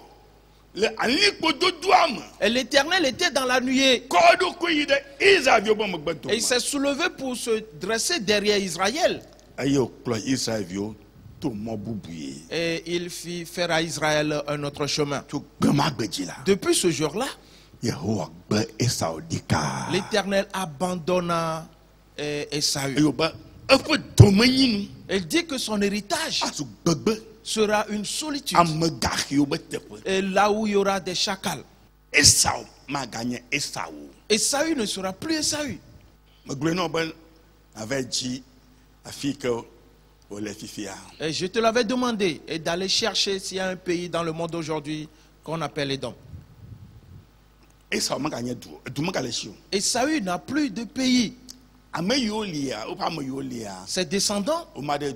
le alikpododoa me Et l'Éternel était dans la nuée. kɔ eɖokui yi ɖe Israelviwo ƒe megbe Et il dome s'est soulevé pour se dresser derrière Israël. eye wòkplɔ Israelviwo to mɔ bubue Et il fit faire à Israël un autre chemin. tso gbemagbe dzi la. Depuis ce jour-là, Yehowa gbe Esau ɖika l'Éternel abandonna Esaü. eye wòbe eƒe domenyinu Il dit que son héritage azu gbegbe sera une solitude. amegaxiwo be teƒe. Et là où il y aura des chacals. Esau maganye Esau. Esaü ne sera plus Esaü. Megblɔe na wo be nava dzi afi ke wòle fifia. Et je te l'avais demandé, et d'aller chercher s'il y a un pays dans le monde aujourd'hui qu'on appelle Édom. Esau meganye du megale si o. Esaü n'a plus de pays. Ame yiwo lia, woƒe ame yiwo lia, Ses descendants woma ɖe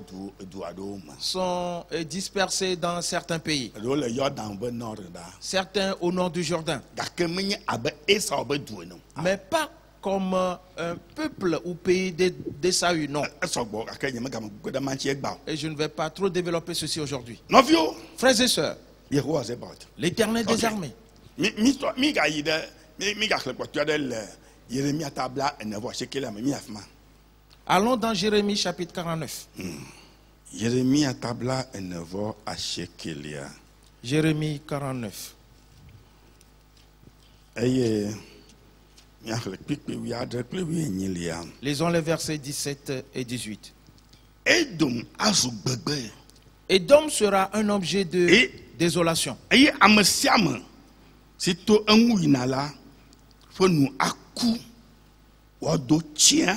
du aɖewo me. sont dispersés dans certains pays. Eɖewo le Yɔdan be nɔr ɖa. Certains au nord du Jourdain. Gake menye abe Esau be du ene o. Mais pas comme un peuple ou pays d'Esaü, non. Esɔgbɔ gake nye megame gbe ɖe mantsi egba o. Et je ne vais pas trop développer ceci aujourd'hui. Nɔviwo, Frères et sœurs, Yehowa Zebaot. l'Éternel des Ok. armées. Mi gayi ɖe mi gaxlẽ kpɔtɔe ɖe le Yeremia tabla 9 me mi afi ma. Allons dans Jérémie chapitre 49. Jérémie tabla enevɔ ashekelia. Jérémie 49. Eye miaxle kpikpe wi adre kple wi enyilia. Lisons les versets 17 et 18. Edom azu gbegbe. Édom sera un objet de désolation. Eye ame sia ame si to eŋu yina la ƒe nu aku woado tsia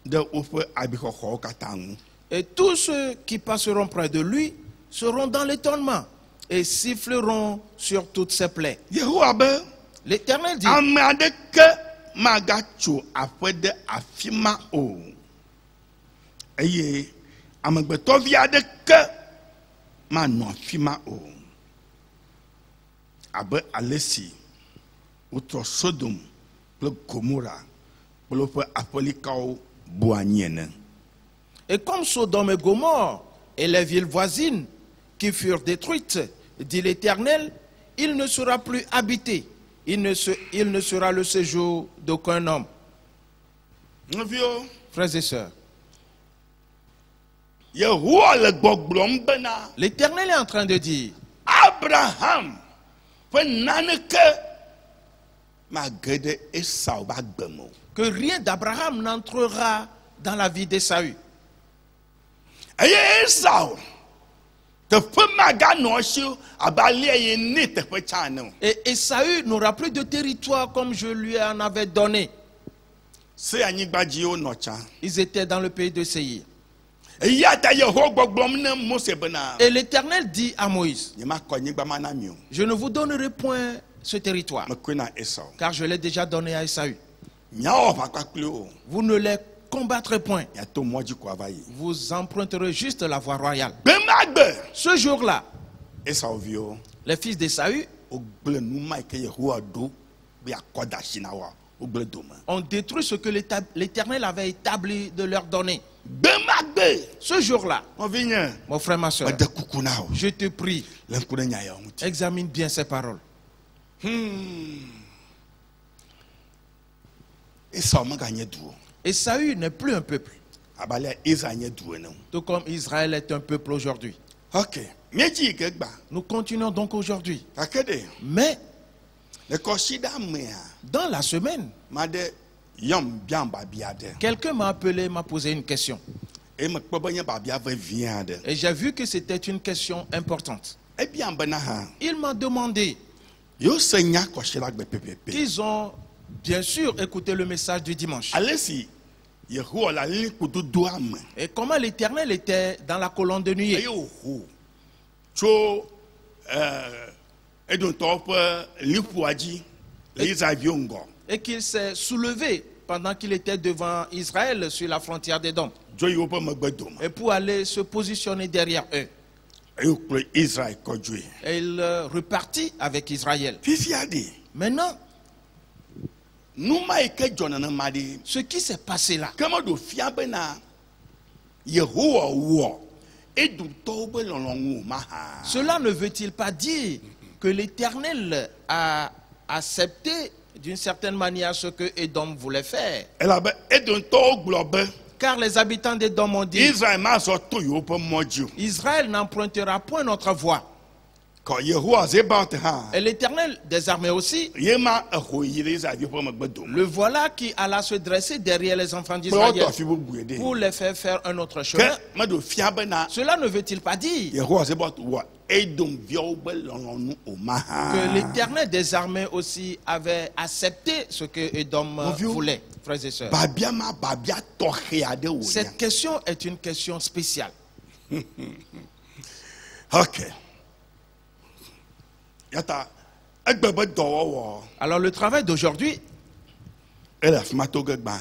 de woƒe abixɔxɔwo katã ŋu. Et tous ceux qui passeront près de lui seront dans l'étonnement et siffleront sur toutes ses plaies. Yehowa be L'Éternel dit, ame aɖeke magatso aƒe de afi ma o. Eye amegbetɔvi aɖeke manɔ afi ma o. Abe ale si wotrɔ Sodom kple Gomora kple woƒe aƒelikawo bu anyi ene. et comme Sodome et Gomorrhe et les villes voisines qui furent détruites, dit l'Éternel, il ne sera plus habité, il ne sera le séjour d'aucun homme. Nɔviwo, Frères et sœurs, Yehowa le gbɔgblɔm bena l'Éternel est en train de dire, Abraham ƒe naneke mage ɖe Esau ƒe agbe me o. que rien d'Abraham n'entrera dans la vie d'Ésaü. Eye Esau teƒe maganɔ esi abe alia ye ne teƒe tsã ene o. Et Ésaü n'aura plus de territoire comme je lui en avais donné. Se anyigbadziwo nɔ tsã. Ils étaient dans le pays de Séir. Eya ta Yehowa gbɔgblɔm ne Mose bena Et l'Éternel dit à Moïse, nyemakɔ anyigba ma na mi o. je ne vous donnerai point ce territoire, Mekoe na Esau. car je l'ai déjà donné à Ésaü. Miawɔ aʋakpa kpli wo. Vous ne les combattrez point. Miato mɔ dzi ko ava yi. Vous emprunterez juste la voie royale. Gbe ma gbe. Ce jour-là, Esau viwo les fils d'Ésaü wogble nu ma yi ke Yehowa ɖo be akɔ da asi na wa wogble dome. ont détruit ce que l'Éternel avait établi de leur donner. Gbe ma gbe. Ce jour-là, Nɔvinye, mon frère, ma soeur, mede kuku na wo. je te prie, Le ŋku ɖe nya yawo ŋuti. examine bien ces paroles. Esau meganye du o. Ésaü n'est plus un peuple, Abe alia Israel nye du ene o. tout comme Israël est un peuple aujourd'hui. Ok, míedzi yi ke gba. Nous continuons donc aujourd'hui. Gake ɖe Mais le kɔsiɖa mea dans la semaine, ma ɖe yɔm biam babia aɖe. quelqu'un m'a appelé, m'a posé une question. Eye mekpɔ be nye babia vevi aɖe. Et j'ai vu que c'était une question importante. Ebiam bena hã Il m'a demandé yewo se nya kɔsiɖa gbe pepepe. qu'ils ont bien sûr écouté le message du dimanche. Ale si Yehowa le alilikpododoa me. Et comment l'Éternel était dans la colonne de nuée. Eye wòho tso Edomtɔwo ƒe liƒoa dzi le Israelviwo ŋgɔ. Et qu'il s'est soulevé pendant qu'il était devant Israël sur la frontière d'Édom. Dzo yi woƒe megbedome. Et pour aller se positionner derrière eux. Eye wòkplɔ Israel kɔ dzoe. Et il repartit avec Israël. Fifia ɖe Maintenant, nu ma yi ke dzɔ nenema ɖe. ce qui s'est passé là, Ke meɖo fia bena Yehowa wɔ Edomtɔwo be lɔlɔ̃nu o mahã. cela ne veut-il pas dire que l'Éternel a accepté d'une certaine manière ce que Édom voulait faire? Elabe Edomtɔwo gblɔ be Car les habitants d'Édom ont dit, Israel mazɔ to yewo ƒe mɔ dzi o. Israël n'empruntera point notre voie. Kɔ Yehowa Zebaot hã Et l'Éternel des armées aussi, ye ma exɔ yi ɖe Israelviwo ƒe megbedome. le voilà qui alla se dresser derrière les enfants Kple d'Israël wotɔ afi bubue ɖe. pour les faire faire un autre chemin. Ke meɖo fia bena Cela ne veut-il pas dire Yehowa Zebaot wɔ Edomviawo be lɔlɔ̃nu o mahã. que l'Éternel des armées aussi avait accepté ce que Édom Mon vieux, voulait, frères et sœurs? Babia ma babia tɔxɛ aɖe wò nya. Cette question est une question spéciale. Ok. Yata egbe be dɔwɔwɔ Alors le travail d'aujourd'hui ele afi ma to ge gbã.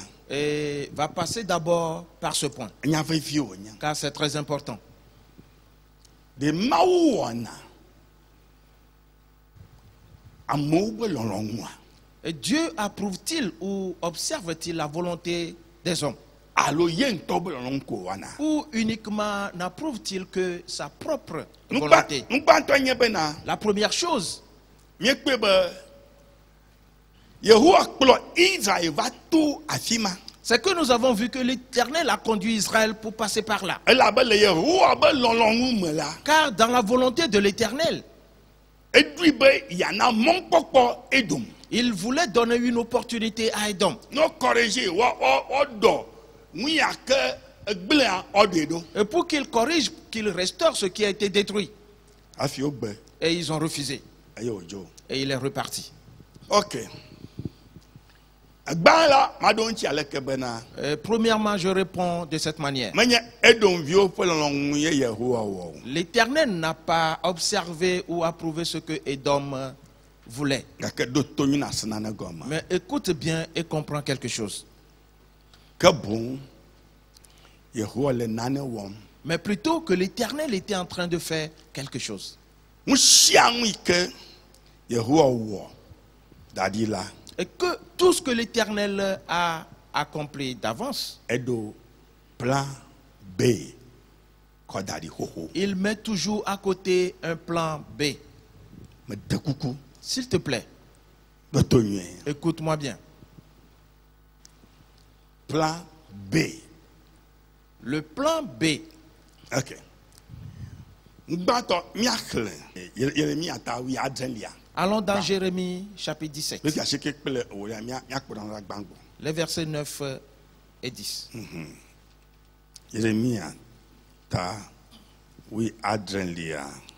va passer d'abord par ce point, Enya vevi wònya. car c'est très important. De Mawu wɔna amewo be lɔlɔ̃nua Et Dieu approuve-t-il ou observe-t-il la volonté des hommes? alo ye ŋutɔ be lɔlɔ̃nu ko wɔna. Ou uniquement n'approuve-t-il que sa propre volonté? Nugbãtɔ nye bena La première chose, míekpe be Yehowa kplɔ Israel va to afi ma. C'est que nous avons vu que l'Éternel a conduit Israël pour passer par là. Car dans la volonté de l'Éternel, il voulait donner une opportunité à Édom. Et pour qu'il corrige, qu'il restaure ce qui a été détruit. Et ils ont refusé. Et il est reparti. Ok. Premièrement, je réponds de cette manière. L'Éternel n'a pas observé ou approuvé ce que Édom voulait. Mais écoute bien et comprends quelque chose. Mais plutôt que l'Éternel était en train de faire quelque chose. Et que tout ce que l'Éternel a accompli d'avance, il met toujours à côté un plan B. S'il te plaît, écoute-moi bien. Plan B. Le plan B. Ok. Allons dans Jérémie chapitre 17. Les versets 9 et 10.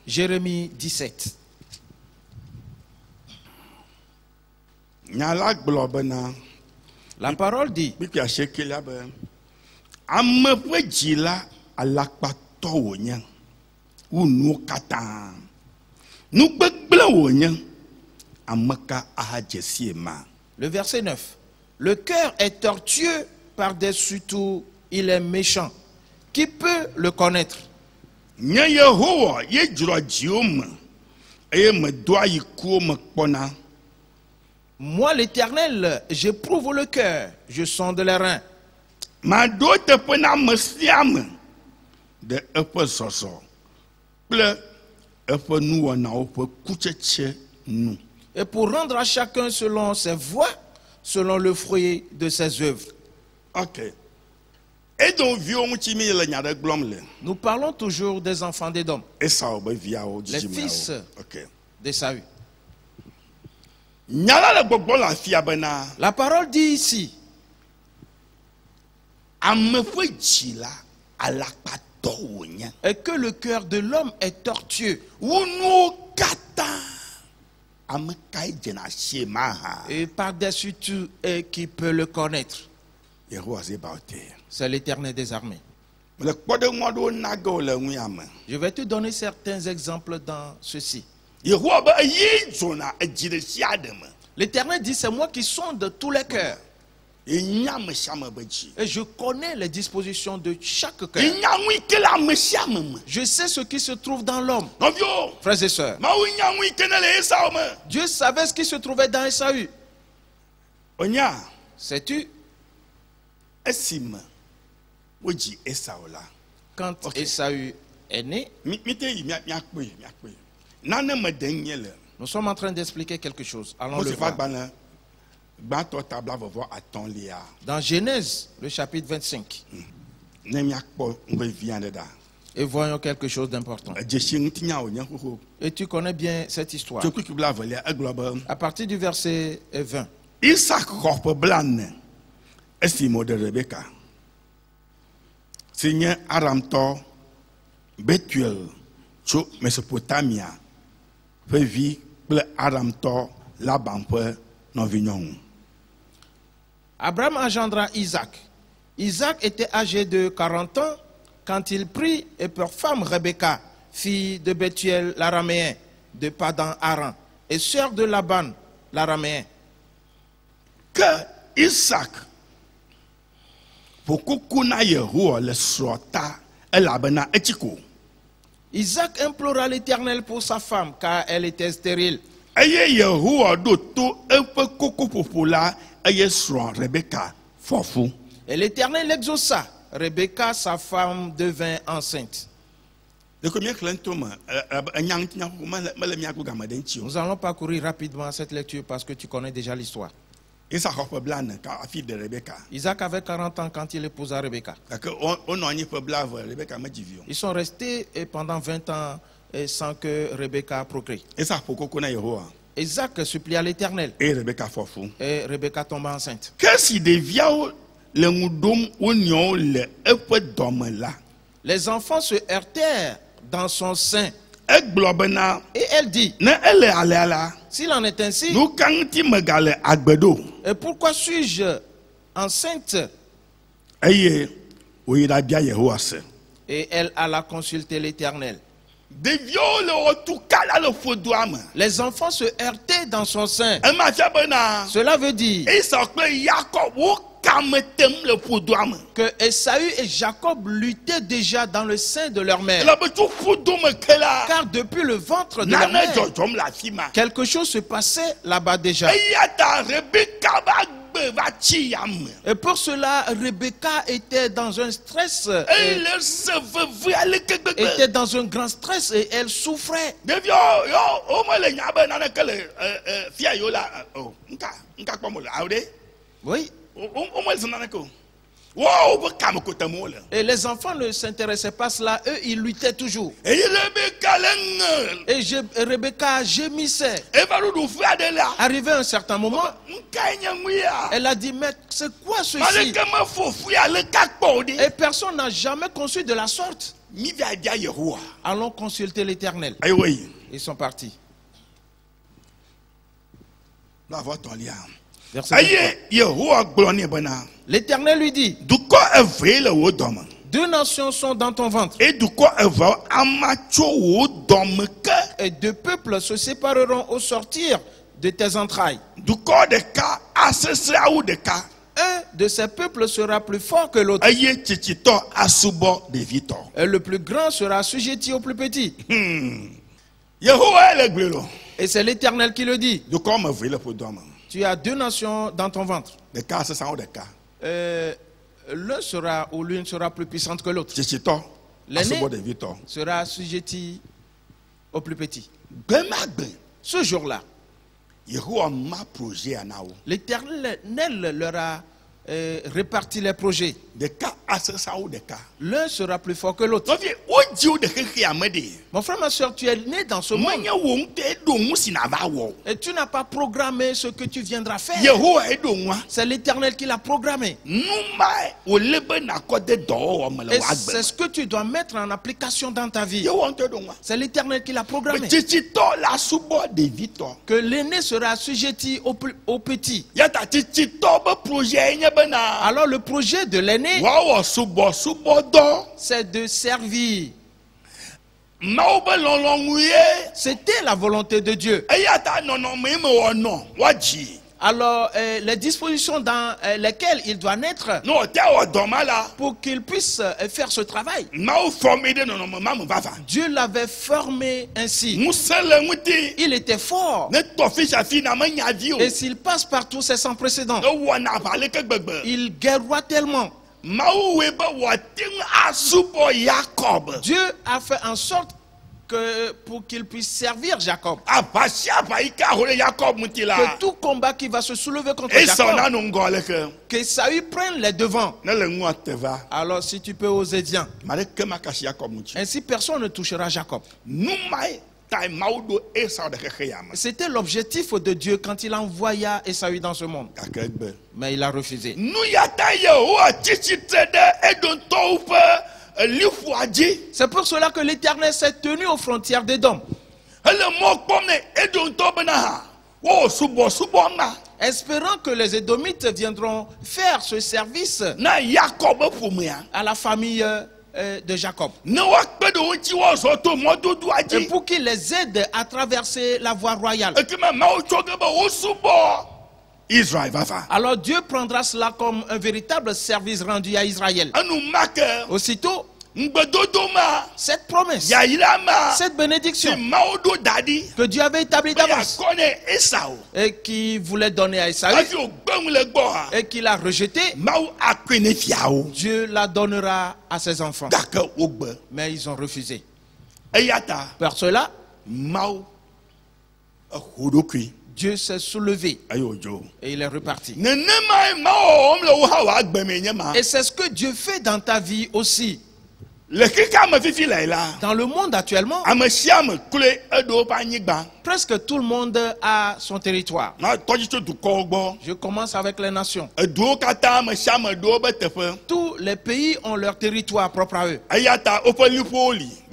Jérémie 17. La parole dit, le verset 9. Le cœur est tortueux par-dessus tout, il est méchant. Qui peut le connaître? Moi, l'Éternel, j'éprouve le cœur, je sonde les reins. Et pour rendre à chacun selon ses voies, selon le fruit de ses œuvres. Ok. Nous parlons toujours des enfants d'Édom, les fils d'Ésaü. La parole dit ici, et que le cœur de l'homme est tortueux. Et par-dessus tout, et qui peut le connaître? C'est l'Éternel des armées. Je vais te donner certains exemples dans ceci. L'Éternel dit, c'est moi qui sonde tous les cœurs. Et je connais les dispositions de chaque cœur. Je sais ce qui se trouve dans l'homme. Frères et sœurs, Dieu savait ce qui se trouvait dans Ésaü. Sais-tu? Quand Ésaü est né, nous sommes en train d'expliquer quelque chose. Allons le voir. Dans Genèse, le chapitre 25. Et voyons quelque chose d'important. Et tu connais bien cette histoire. À partir du verset 20. Isaac estimo de Rebecca. Seigneur Aramto, Bethuel, Tcho Mesopotamia, Fevi, Ple Aramto, Labampe, Novignon. Abraham engendra Isaac. Isaac était âgé de 40 ans quand il prit et pour femme Rebecca, fille de Bethuel l'araméen, de Padan Aram, et sœur de Laban l'araméen. Que Isaac, Isaac implora l'Éternel pour sa femme, car elle était stérile. Et l'Éternel l'exauça. Rebecca, sa femme, devint enceinte. Nous allons parcourir rapidement cette lecture parce que tu connais déjà l'histoire. Isaac avait 40 ans quand il épousa Rebecca. Ils sont restés pendant 20 ans sans que Rebecca procrée. Isaac supplia l'Éternel. Et Rebecca tomba enceinte. Les enfants se heurtèrent dans son sein. Et elle dit, s'il en est ainsi, et pourquoi suis-je enceinte? Et elle alla consulter l'Éternel. Les enfants se heurtaient dans son sein. Cela veut dire que Esaü et Jacob luttaient déjà dans le sein de leur mère. Car depuis le ventre de leur mère, quelque chose se passait là-bas déjà. Et pour cela, Rebecca était dans un stress, était dans un grand stress et elle souffrait. Oui. Et les enfants ne s'intéressaient pas à cela, eux ils luttaient toujours. Et Rebecca gémissait. Arrivé à un certain moment, elle a dit, mais c'est quoi ceci? Et personne n'a jamais conçu de la sorte. Allons consulter l'Éternel. Ils sont partis. L'Éternel lui dit, deux nations sont dans ton ventre, et deux peuples se sépareront au sortir de tes entrailles. Un de ces peuples sera plus fort que l'autre, et le plus grand sera assujetti au plus petit. Et c'est l'Éternel qui le dit. Tu as deux nations dans ton ventre. L'un sera ou l'une sera plus puissante que l'autre. L'aîné sera assujetti au plus petit. Ce jour-là, l'Éternel leur a réparti les projets. L'un sera plus fort que l'autre. Mon frère, ma soeur, tu es né dans ce monde et tu n'as pas programmé ce que tu viendras faire. C'est l'Éternel qui l'a programmé. Et c'est ce que tu dois mettre en application dans ta vie. C'est l'Éternel qui l'a programmé. Que l'aîné sera assujetti au petit. Alors le projet de l'aîné, c'est de servir. C'était la volonté de Dieu. Alors, les dispositions dans lesquelles il doit naître pour qu'il puisse faire ce travail, Dieu l'avait formé ainsi. Il était fort. Et s'il passe partout, c'est sans précédent. Il guerroie tellement. Dieu a fait en sorte que pour qu'il puisse servir Jacob, que tout combat qui va se soulever contre Jacob, que Saül prenne les devants. Alors si tu peux oser dire, ainsi personne ne touchera Jacob. C'était l'objectif de Dieu quand il envoya Esaü dans ce monde. Mais il a refusé. C'est pour cela que l'Éternel s'est tenu aux frontières d'Édom, espérant que les Édomites viendront faire ce service à la famille de Jacob, et pour qu'il les aide à traverser la voie royale. Alors Dieu prendra cela comme un véritable service rendu à Israël. Aussitôt, cette promesse, cette bénédiction que Dieu avait établie d'avance et qui voulait donner à Esaü et qu'il a rejeté, Dieu la donnera à ses enfants. Mais ils ont refusé. Par cela, Dieu s'est soulevé et il est reparti. Et c'est ce que Dieu fait dans ta vie aussi. Dans le monde actuellement, presque tout le monde a son territoire. Je commence avec les nations. Tous les pays ont leur territoire propre à eux.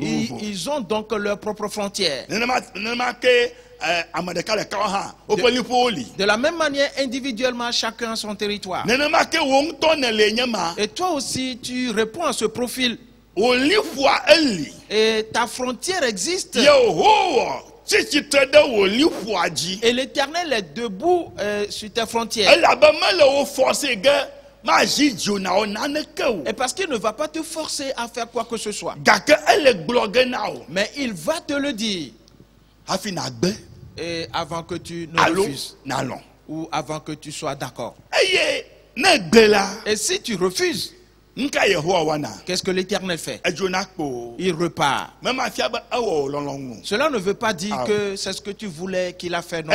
Ils ont donc leurs propres frontières. De la même manière, individuellement, chacun a son territoire. Et toi aussi, tu réponds à ce profil. Et ta frontière existe. Et l'Éternel est debout sur tes frontières. Et parce qu'il ne va pas te forcer à faire quoi que ce soit. Mais il va te le dire. Et avant que tu ne refuses. Ou avant que tu sois d'accord. Et si tu refuses, qu'est-ce que l'Éternel fait? Il repart. Cela ne veut pas dire que c'est ce que tu voulais qu'il a fait. Non.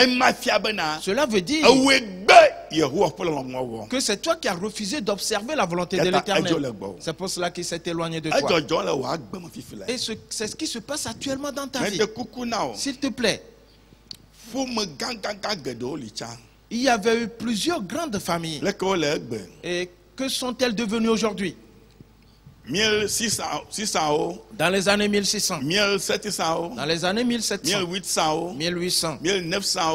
Cela veut dire que c'est toi qui as refusé d'observer la volonté de l'Éternel. C'est pour cela qu'il s'est éloigné de toi. Et c'est ce qui se passe actuellement dans ta vie. S'il te plaît. Il y avait eu plusieurs grandes familles. Et que sont-elles devenues aujourd'hui? Dans les années 1600, dans les années 1700, 1800, 1900,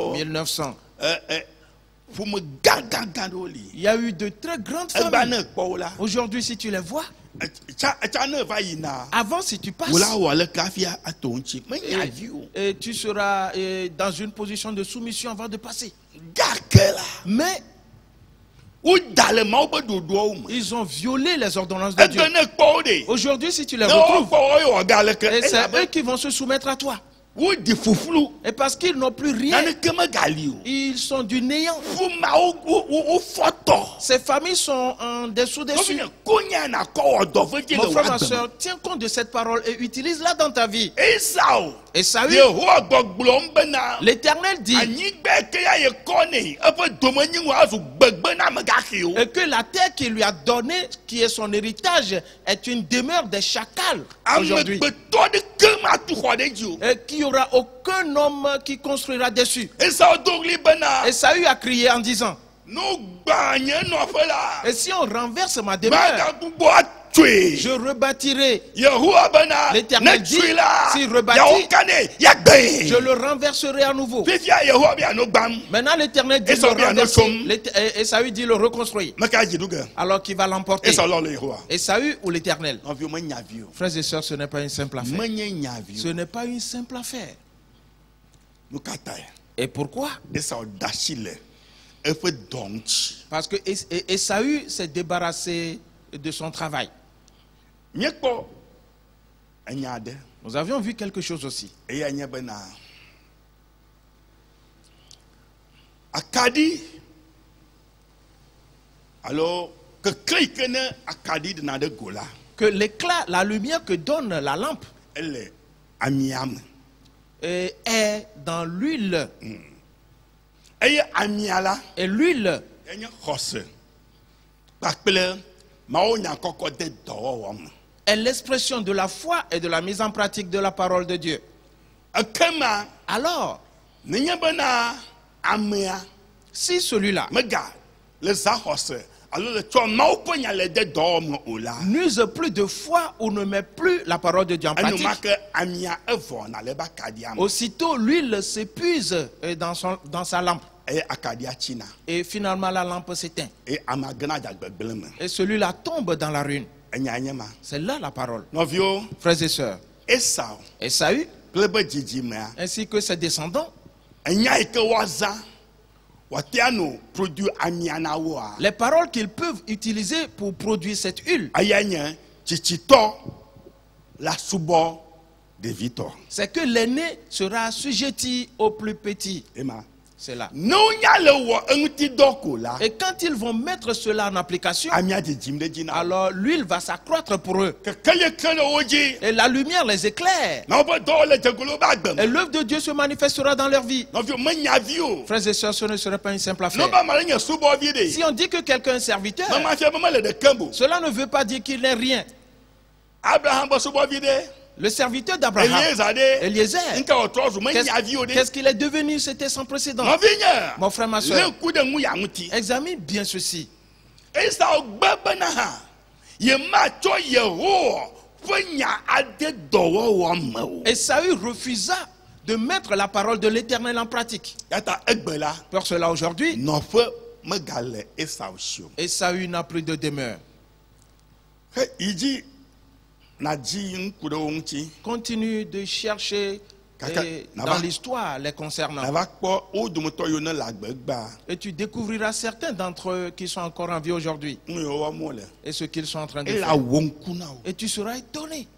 il y a eu de très grandes familles. Aujourd'hui, si tu les vois, avant, si tu passes, et tu seras dans une position de soumission avant de passer. Mais ils ont violé les ordonnances de Dieu. Aujourd'hui, si tu les retrouves, c'est eux qui vont se soumettre à toi. Et parce qu'ils n'ont plus rien, ils sont du néant. Ces familles sont en dessous-dessus. Mon frère, ma soeur, tiens compte de cette parole et utilise-la dans ta vie. Et ça, l'Éternel dit et que la terre qu'il lui a donnée, qui est son héritage, est une demeure des chacals aujourd'hui. Et qu'il n'y aura aucun homme qui construira dessus. Et Saül a crié en disant, et si on renverse ma demeure, je rebâtirai. L'Éternel dit, s'il rebâtit, je le renverserai à nouveau. Maintenant l'Éternel dit le renverser. Et Saül dit le reconstruire. Alors qu'il va l'emporter. Et Saül ou l'Éternel? Frères et sœurs, ce n'est pas une simple affaire. Ce n'est pas une simple affaire. Et pourquoi? Parce que Saül s'est débarrassé de son travail. Nous avions vu quelque chose aussi. Que l'éclat, la lumière que donne la lampe est dans l'huile. Et l'huile est l'expression de la foi et de la mise en pratique de la parole de Dieu. Alors, si celui-là n'use plus de foi ou ne met plus la parole de Dieu en pratique, aussitôt l'huile s'épuise dans sa lampe. Et finalement la lampe s'éteint. Et celui-là tombe dans la ruine. C'est là la parole. Frères et sœurs, Esaü, ainsi que ses descendants, les paroles qu'ils peuvent utiliser pour produire cette huile, c'est que l'aîné sera assujetti au plus petit. c'est là. Non, y a le un petit doco là. Et quand ils vont mettre cela en application, Amia de Jim de Gina. alors l'huile va s'accroître pour eux. Que quelqu'un oji. Et la lumière les éclaire. Non pas dans le tegolo bagdem. Et l'œuvre de Dieu se manifestera dans leur vie. Non vieux manya vio. Frères et sœurs, ce ne serait pas une simple Non affaire. pas malin subo vide. Si on dit que quelqu'un est serviteur, Non ma fait maman le de Kambo. cela ne veut pas dire qu'il n'est rien. Abraham ba subo vide. Le serviteur d'Abraham, Eliezer, qu'est-ce qu'il est devenu? C'était sans précédent. Mon frère, ma soeur, examine bien ceci. Esaü refusa de mettre la parole de l'Éternel en pratique. Pour cela, aujourd'hui, Esaü n'a plus de demeure. Continue de chercher dans l'histoire les concernant. Et tu découvriras certains d'entre eux qui sont encore en vie aujourd'hui. Et ce qu'ils sont en train de faire. Et tu seras étonné.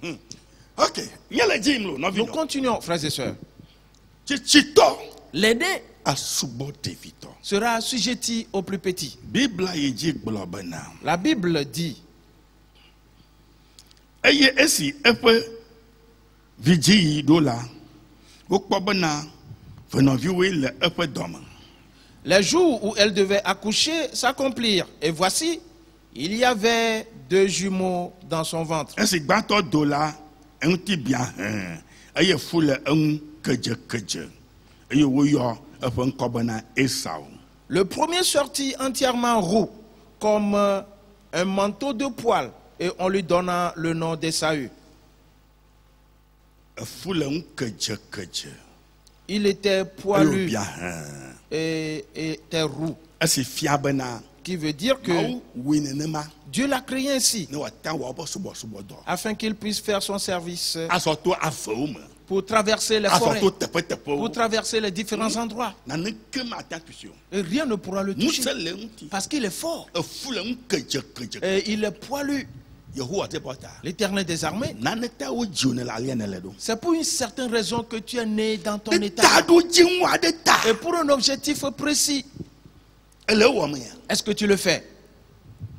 Nous continuons, frères et sœurs. L'aîné sera assujetti au plus petit. La Bible dit, eye esi efe vidji do la wokpo bena fenoviwe le efe dom. Les jours où elle devait accoucher s'accomplirent, et voici, il y avait 2 jumeaux dans son ventre. Esi gbato do la enti bia eye fule en keje keje eye woyo efe nko bena Esau. Le premier sortit entièrement roux comme un manteau de poil, et on lui donna le nom d'Esaü. Il était poilu et était roux. Qui veut dire que Dieu l'a créé ainsi, afin qu'il puisse faire son service pour traverser les forêts, pour traverser les différents endroits. Et rien ne pourra le toucher, parce qu'il est fort. Et il est poilu. L'Éternel des armées, c'est pour une certaine raison que tu es né dans ton état et pour un objectif précis. Est-ce que tu le fais?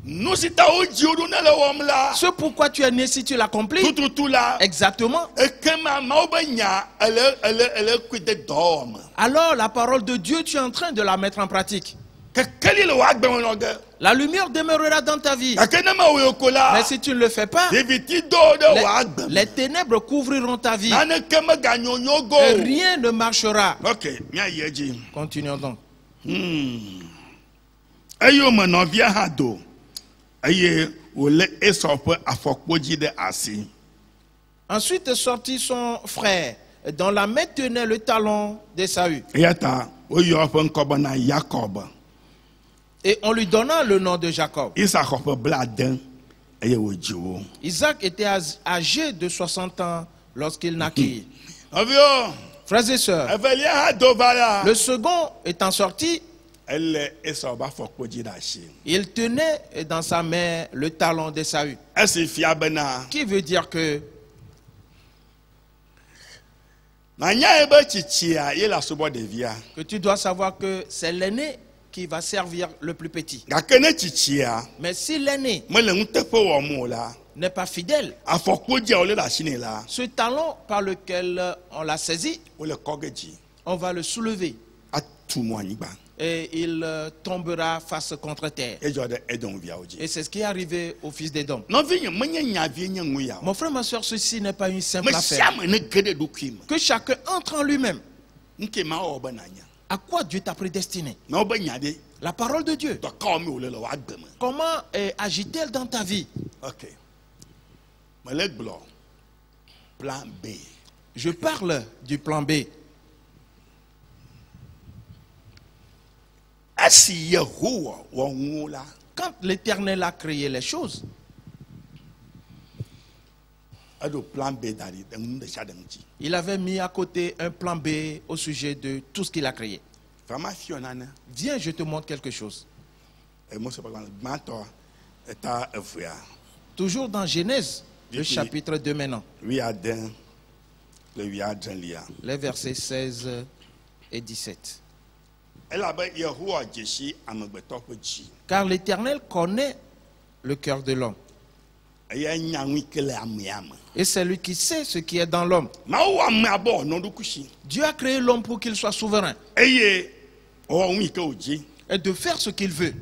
Ce pourquoi tu es né, si tu l'accomplis exactement, alors la parole de Dieu, tu es en train de la mettre en pratique. La lumière demeurera dans ta vie. Mais si tu ne le fais pas, les ténèbres couvriront ta vie. Et rien ne marchera. Continuons donc. Ensuite sortit son frère, dont la main tenait le talon d'Esaü. Et on lui donna le nom de Jacob. Isaac était âgé de 60 ans lorsqu'il naquit. Frères et sœurs, le second étant sorti, il tenait dans sa main le talon d'Esaü. Qui veut dire que tu dois savoir que c'est l'aîné qui va servir le plus petit. Mais si l'aîné n'est pas fidèle, ce talon par lequel on l'a saisi, on va le soulever et il tombera face contre terre. Et c'est ce qui est arrivé au fils d'Édom. Mon frère, ma soeur, ceci n'est pas une simple affaire. Que chacun entre en lui-même. À quoi Dieu t'a prédestiné? La parole de Dieu. Comment agit-elle dans ta vie? Plan B. Je parle du plan B. Quand l'Éternel a créé les choses, il avait mis à côté un plan B au sujet de tout ce qu'il a créé. Viens, je te montre quelque chose. Toujours dans Genèse, le chapitre 2 maintenant. Les versets 16 et 17. Car l'Éternel connaît le cœur de l'homme. Et c'est lui qui sait ce qui est dans l'homme. Dieu a créé l'homme pour qu'il soit souverain. Et de faire ce qu'il veut.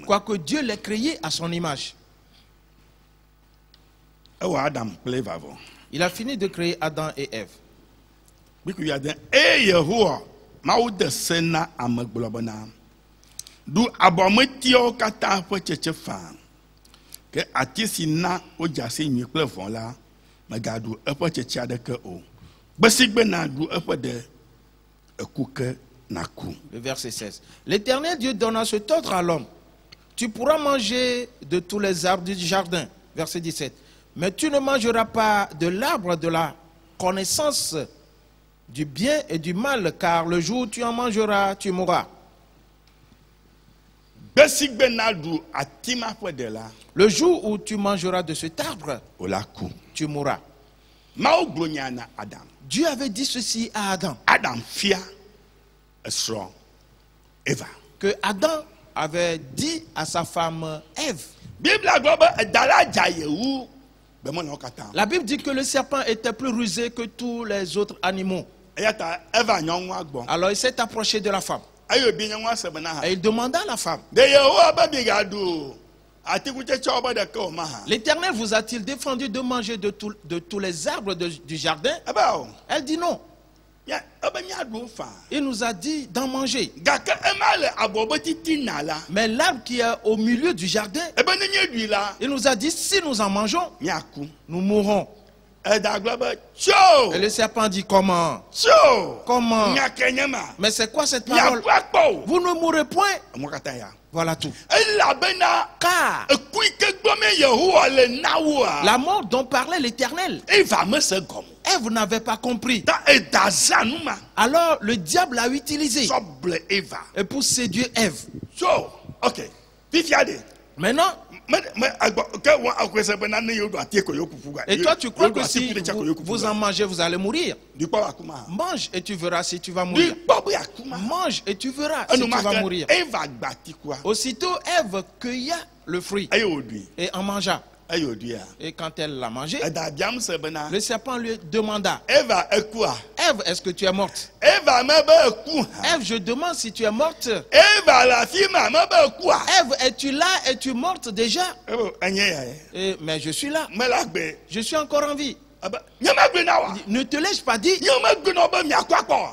Quoique Dieu l'ait créé à son image. Il a fini de créer Adam et Ève. Le verset 16. L'Éternel Dieu donna cet ordre à l'homme. Tu pourras manger de tous les arbres du jardin. Verset 17. Mais tu ne mangeras pas de l'arbre de la connaissance du bien et du mal, car le jour où tu en mangeras, tu mourras. Le jour où tu mangeras de cet arbre, tu mourras. Dieu avait dit ceci à Adam. Que Adam avait dit à sa femme Ève. La Bible dit que le serpent était plus rusé que tous les autres animaux. Alors il s'est approché de la femme. Et il demanda à la femme. L'Éternel vous a-t-il défendu de manger de tous les arbres du jardin? Elle dit non. Il nous a dit d'en manger. Mais l'arbre qui est au milieu du jardin, il nous a dit si nous en mangeons, nous mourrons. Et le serpent dit comment? Comment? Mais c'est quoi cette parole? Vous ne mourrez point. Voilà tout. Car la mort dont parlait l'Éternel, Ève n'avait pas compris. Alors le diable l'a utilisé et pour séduire Ève. Maintenant, et toi tu crois que si vous en mangez, vous allez mourir? Mange et tu verras si tu vas mourir. Mange et tu verras si tu vas mourir. Aussitôt Ève cueilla le fruit et en mangea. Et quand elle l'a mangé, le serpent lui demanda: Ève, est-ce que tu es morte? Ève, je demande si tu es morte. Ève, es-tu là? Es-tu morte déjà? Mais je suis là. Je suis encore en vie. Ne te l'ai-je pas dit?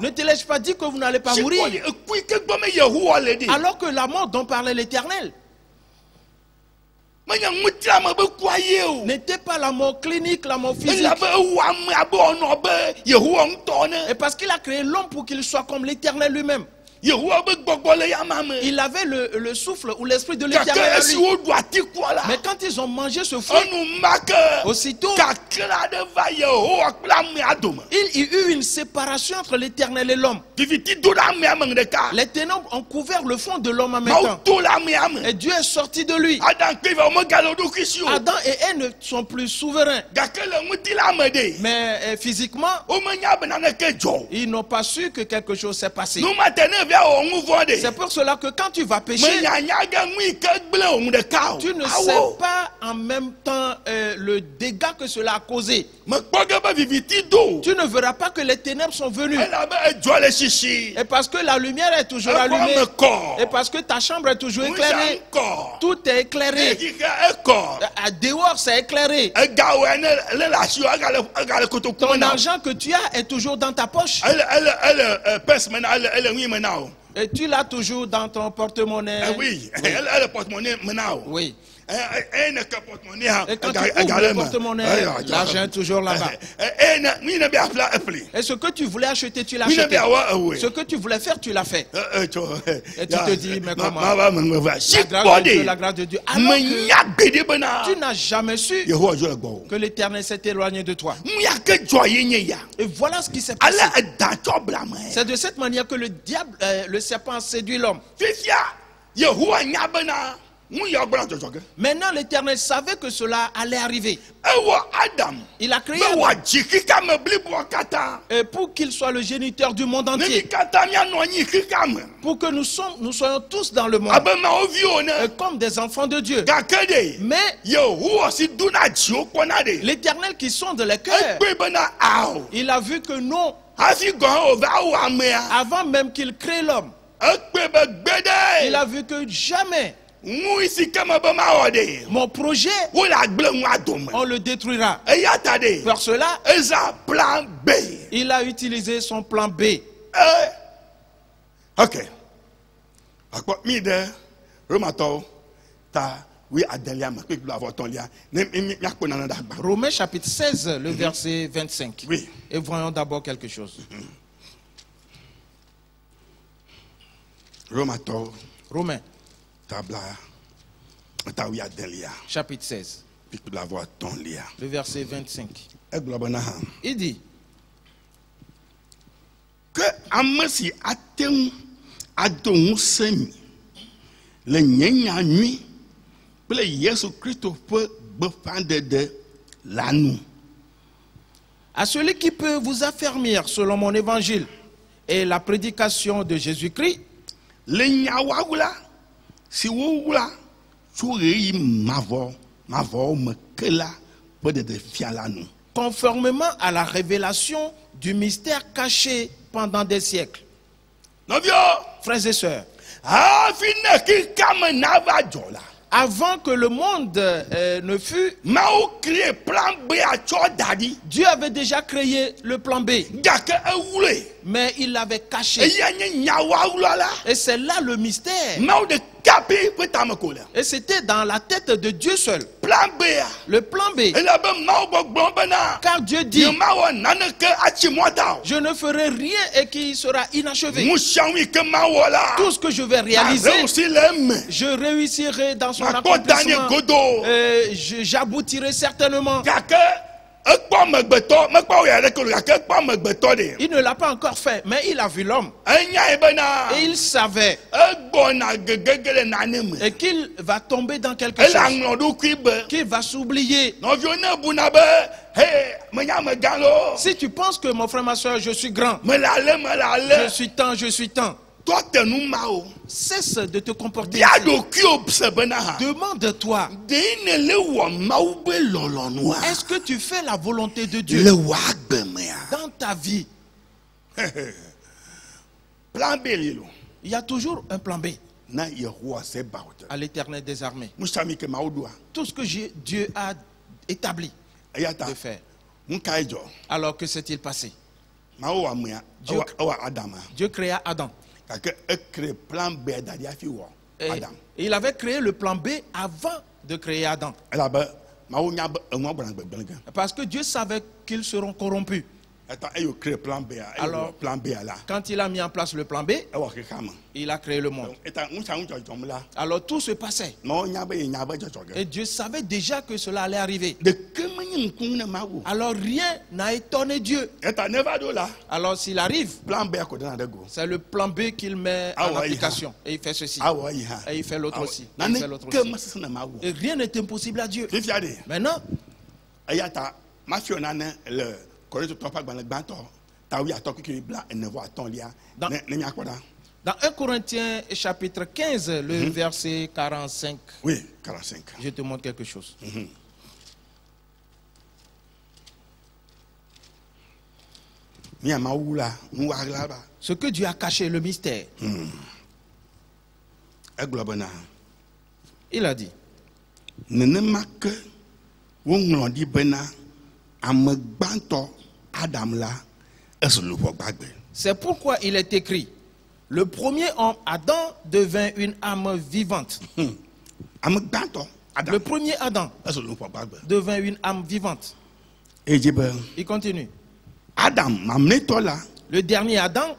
Ne te l'ai-je pas dit que vous n'allez pas mourir? Alors que la mort dont parlait l'Éternel n'était pas la mort clinique, la mort physique. Et parce qu'il a créé l'homme pour qu'il soit comme l'Éternel lui-même. Il avait le souffle ou l'esprit de l'Éternel en lui. Mais quand ils ont mangé ce fruit, aussitôt il y eut une séparation entre l'Éternel et l'homme. Les ténèbres ont couvert le fond de l'homme en même temps. Et Dieu est sorti de lui. Adam et Ève ne sont plus souverains. Mais physiquement, ils n'ont pas su que quelque chose s'est passé. C'est pour cela que quand tu vas pécher, tu ne sais pas en même temps le dégât que cela a causé. Tu ne verras pas que les ténèbres sont venues. Et parce que la lumière est toujours allumée. Et parce que ta chambre est toujours éclairée. Tout est éclairé. Dehors c'est éclairé. Ton argent que tu as est toujours dans ta poche. Et tu l'as toujours dans ton porte-monnaie. Oui, elle porte-monnaie maintenant. Oui. Et quand tu ouvres le porte-monnaie, l'argent est toujours là-bas. Et ce que tu voulais acheter, tu l'as acheté. Ce que tu voulais faire, tu l'as fait. Et tu te dis, mais comment? La grâce de Dieu. Alors que tu n'as jamais su que l'Éternel s'est éloigné de toi. Et voilà ce qui s'est passé. C'est de cette manière que le diable, le serpent a séduit l'homme. Maintenant, l'Éternel savait que cela allait arriver. Il a créé Adam. Et pour qu'il soit le géniteur du monde entier. Pour que nous soyons tous dans le monde. Et comme des enfants de Dieu. Mais l'Éternel qui sonde les cœurs, il a vu que non. Avant même qu'il crée l'homme, il a vu que jamais mon projet, on le détruira. Pour cela, il a utilisé son plan B. Ok. Romains chapitre 16, le verset 25. Oui. Et voyons d'abord quelque chose. Romains chapitre 16, le verset 25. Il dit que Amasi atem adon semi le nyanya nui ple Yesu Christo peut befande de l'anu. À celui qui peut vous affermir selon mon évangile et la prédication de Jésus-Christ, le nyawawula si wula sourei mavo mekela peut de fialanu. Conformément à la révélation du mystère caché pendant des siècles. Frères et sœurs, avant que le monde ne fût, Dieu avait déjà créé le plan B. Mais il l'avait caché. Et c'est là le mystère. Et c'était dans la tête de Dieu seul. Le plan B. Car Dieu dit, je ne ferai rien et qui sera inachevé. Tout ce que je vais réaliser, je réussirai dans son accomplissement. J'aboutirai certainement. Il ne l'a pas encore fait, mais il a vu l'homme. Et il savait. Et qu'il va tomber dans quelque chose. Qu'il va s'oublier. Si tu penses que mon frère, ma soeur, je suis grand. Je suis tant, je suis tant. Cesse de te comporter ainsi. Demande-toi, est-ce que tu fais la volonté de Dieu dans ta vie? Il y a toujours un plan B à l'Éternel des armées. Tout ce que Dieu a établi de faire. Alors que s'est-il passé? Dieu créa Adam. Et il avait créé le plan B avant de créer Adam. Parce que Dieu savait qu'ils seront corrompus. Alors, quand il a mis en place le plan B, il a créé le monde. Alors tout se passait. Et Dieu savait déjà que cela allait arriver. Alors rien n'a étonné Dieu. Alors s'il arrive, c'est le plan B qu'il met en application. Et il fait ceci. Et il fait l'autre aussi. Et rien n'est impossible à Dieu. Maintenant, dans 1 Corinthiens chapitre 15, le verset 45. Oui, 45. Je te montre quelque chose. Ce que Dieu a caché, le mystère. Il a dit. C'est pourquoi il est écrit, le premier homme, Adam, devint une âme vivante. Le premier Adam devint une âme vivante. Il continue. Le dernier Adam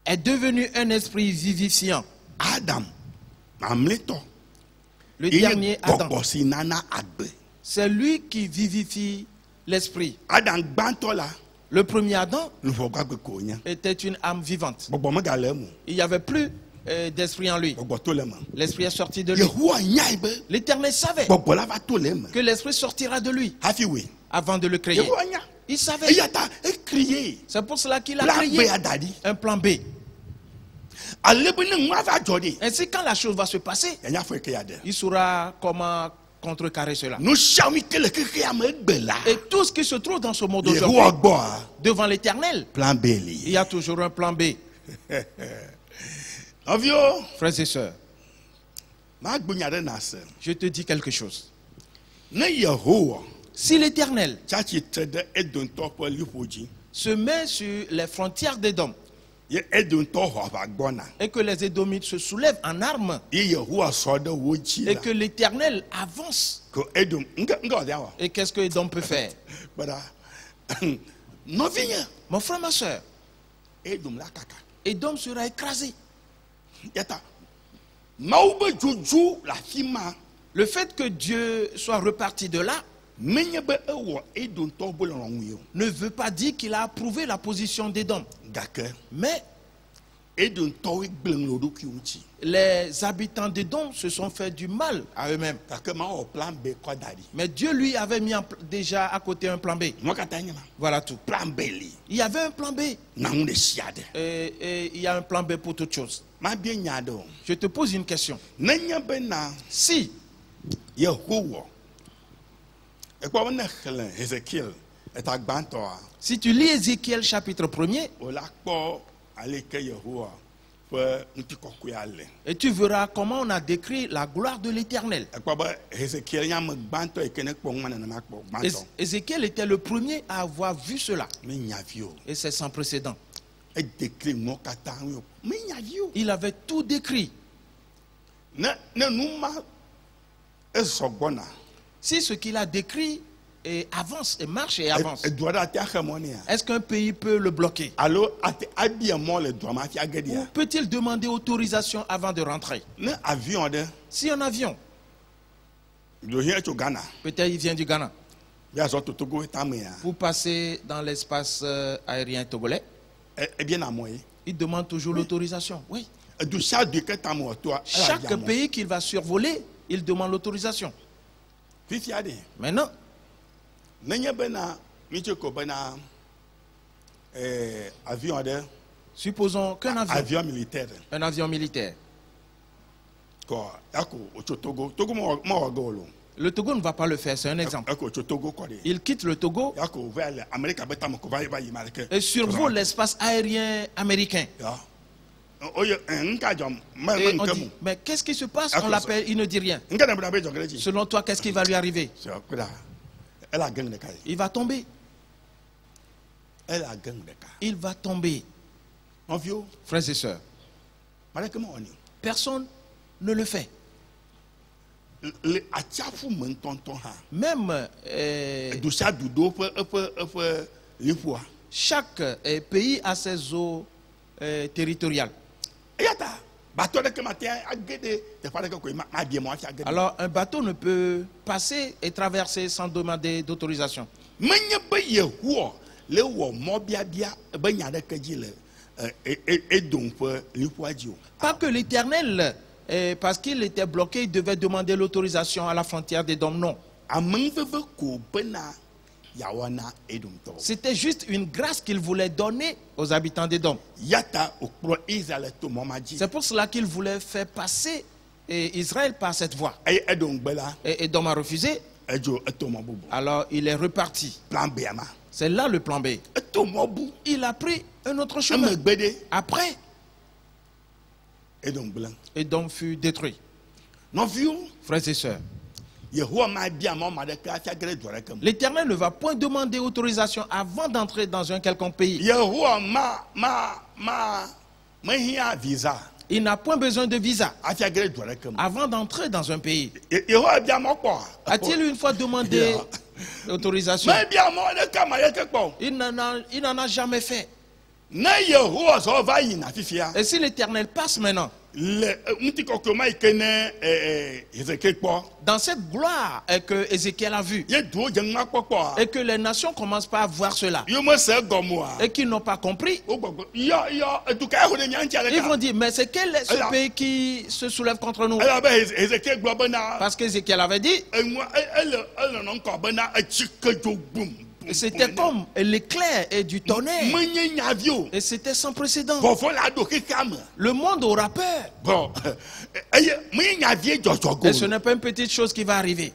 est devenu un esprit vivifiant. Le dernier Adam, c'est lui qui vivifie l'esprit. Le premier Adam était une âme vivante. Il n'y avait plus d'esprit en lui. L'esprit est sorti de lui. L'Éternel savait que l'esprit sortira de lui avant de le créer. Il savait. C'est pour cela qu'il a créé un plan B. Ainsi, quand la chose va se passer, il saura comment contrecarrer cela. Et tout ce qui se trouve dans ce monde aujourd'hui, devant l'Éternel, il y a toujours un plan B. Frères et sœurs, je te dis quelque chose. Si l'Éternel se met sur les frontières d'Édom et que les Édomites se soulèvent en armes et que l'Éternel avance, et qu'est-ce que Édom peut faire? Mon frère, ma soeur, Édom sera écrasé. Le fait que Dieu soit reparti de là ne veut pas dire qu'il a approuvé la position d'Édom. Mais les habitants d'Édom se sont fait du mal à eux-mêmes. Mais Dieu lui avait mis déjà à côté un plan B. Voilà tout. Il y avait un plan B. Et il y a un plan B pour toute chose. Je te pose une question. Si tu lis Ézéchiel chapitre 1er, et tu verras comment on a décrit la gloire de l'Éternel. Ézéchiel était le premier à avoir vu cela. Et c'est sans précédent. Il avait tout décrit. Si ce qu'il a décrit avance et marche et avance, est-ce qu'un pays peut le bloquer? Ou peut-il demander autorisation avant de rentrer? Si un avion, peut-être il vient du Ghana, pour passer dans l'espace aérien togolais, il demande toujours l'autorisation. Oui. Chaque pays qu'il va survoler, il demande l'autorisation. Maintenant, supposons qu'un avion militaire, le Togo ne va pas le faire, c'est un exemple. Il quitte le Togo et survole l'espace aérien américain. Et on dit, mais qu'est-ce qui se passe? On l'appelle, il ne dit rien. Selon toi, qu'est-ce qui va lui arriver? Il va tomber. Il va tomber. Frères et sœurs, personne ne le fait. Même chaque pays a ses eaux territoriales. Alors un bateau ne peut passer et traverser sans demander d'autorisation. Pas que l'Éternel, parce qu'il était bloqué, il devait demander l'autorisation à la frontière d'Édom, non. C'était juste une grâce qu'il voulait donner aux habitants d'Édom. C'est pour cela qu'il voulait faire passer Israël par cette voie. Et Édom a refusé. Alors il est reparti. C'est là le plan B. Il a pris un autre chemin. Après, Édom fut détruit. Frères et sœurs, l'Éternel ne va point demander autorisation avant d'entrer dans un quelconque pays. Il n'a point besoin de visa avant d'entrer dans un pays. A-t-il une fois demandé l'autorisation? Il n'en a jamais fait. Et si l'Éternel passe maintenant, Dans cette gloire que Ézéchiel a vue, et que les nations commencent pas à voir cela, et qu'ils n'ont pas compris, ils vont dire, mais c'est quel est ce pays qui se soulève contre nous? Parce qu'Ézéchiel avait dit, c'était comme l'éclair et du tonnerre. Et c'était sans précédent. Le monde aura peur. Et ce n'est pas une petite chose qui va arriver.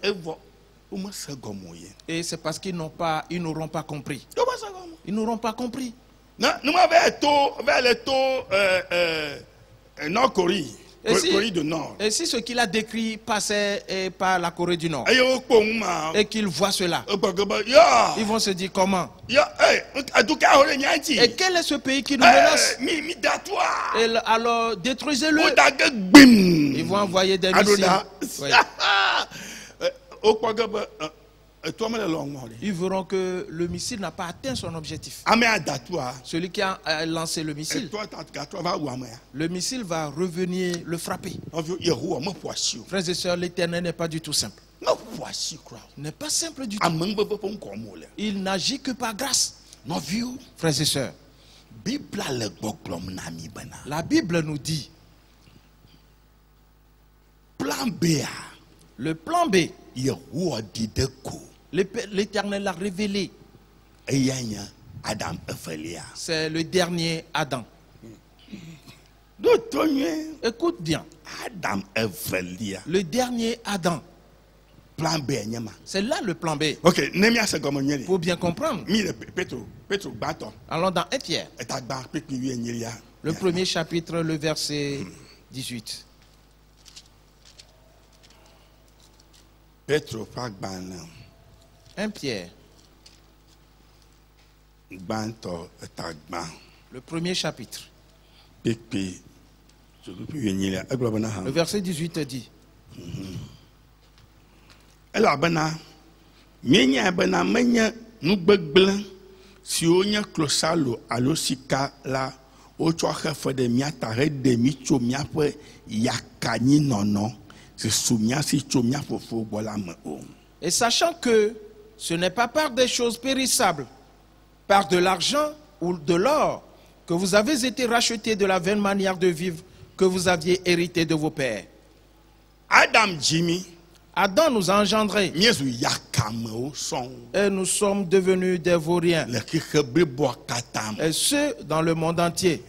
Et c'est parce qu'ils n'auront pas compris. Ils n'auront pas compris. Et si ce qu'il a décrit passait par la Corée du Nord, et qu'ils voient cela, ils vont se dire comment? Et quel est ce pays qui nous menace? Et alors détruisez-le. Ils vont envoyer des missiles. Ils verront que le missile n'a pas atteint son objectif. Celui qui a lancé le missile va revenir le frapper. Frères et sœurs, l'Éternel n'est pas du tout simple. Il n'est pas simple du tout. Il n'agit que par grâce. Frères et sœurs, la Bible nous dit, le plan B, l'Éternel l'a révélé. C'est le dernier Adam. Écoute bien. Le dernier Adam. C'est là le plan B. Pour bien comprendre. Allons dans 1 Pierre. Le premier chapitre, le verset 18. 1 Pierre. Le premier chapitre. Le verset 18 dit. Et sachant que ce n'est pas par des choses périssables, par de l'argent ou de l'or, que vous avez été rachetés de la vaine manière de vivre que vous aviez hérité de vos pères. Adam nous a engendrés. Et nous sommes devenus des vauriens. Et ce, dans le monde entier.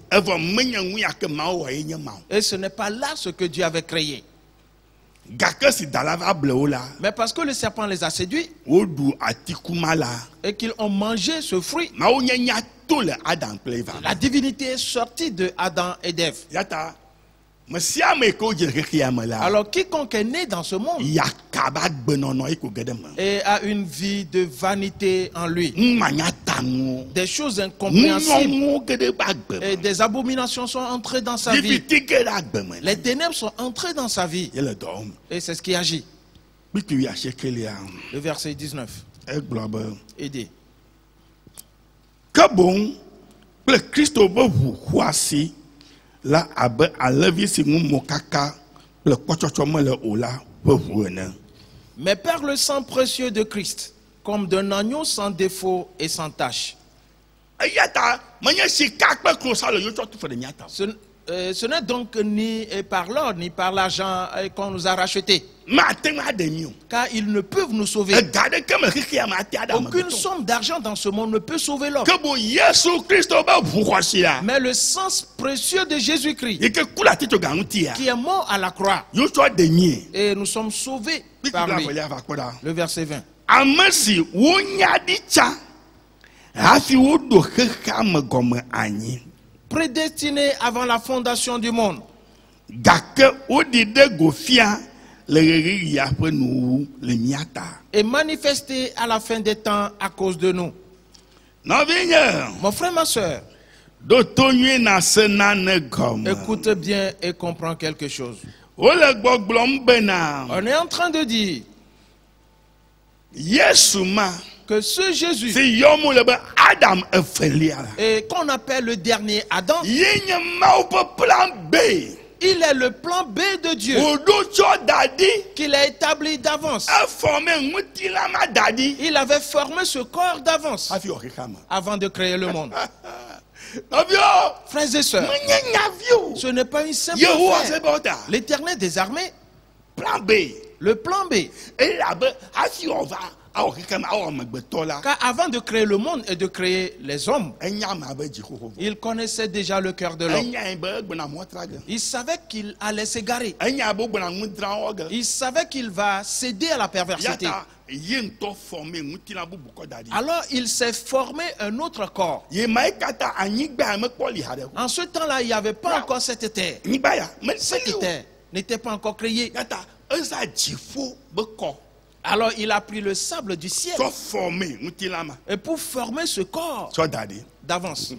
Et ce n'est pas là ce que Dieu avait créé. Mais parce que le serpent les a séduits et qu'ils ont mangé ce fruit, la divinité est sortie de Adam et d'Ève. Alors quiconque est né dans ce monde et a une vie de vanité en lui, des choses incompréhensibles et des abominations sont entrées dans sa vie. Les ténèbres sont entrées dans sa vie et c'est ce qui agit. Le verset 19. Aidez. Mais par le sang précieux de Christ, comme d'un agneau sans défaut et sans tache. Ce n'est donc ni par l'or ni par l'argent qu'on nous a rachetés. Car ils ne peuvent nous sauver. Aucune somme d'argent dans ce monde ne peut sauver l'homme. Mais le sang précieux de Jésus-Christ, qui est mort à la croix, et nous sommes sauvés par lui. Le verset 20. Prédestiné avant la fondation du monde, et manifesté à la fin des temps à cause de nous. Mon frère, ma soeur, écoute bien et comprends quelque chose. On est en train de dire que ce Jésus, et qu'on appelle le dernier Adam, Il est le plan B de Dieu qu'il a établi d'avance. Il avait formé ce corps d'avance avant de créer le monde. Frères et sœurs, ce n'est pas une simple affaire. L'Éternel des armées, le plan B. Car avant de créer le monde et de créer les hommes, il connaissait déjà le cœur de l'homme. Il savait qu'il allait s'égarer. Il savait qu'il va céder à la perversité. Alors il s'est formé un autre corps. En ce temps-là, il n'y avait pas encore cette terre. Cette terre n'était pas encore créée. Alors il a pris le sable du ciel et pour former ce corps d'avance.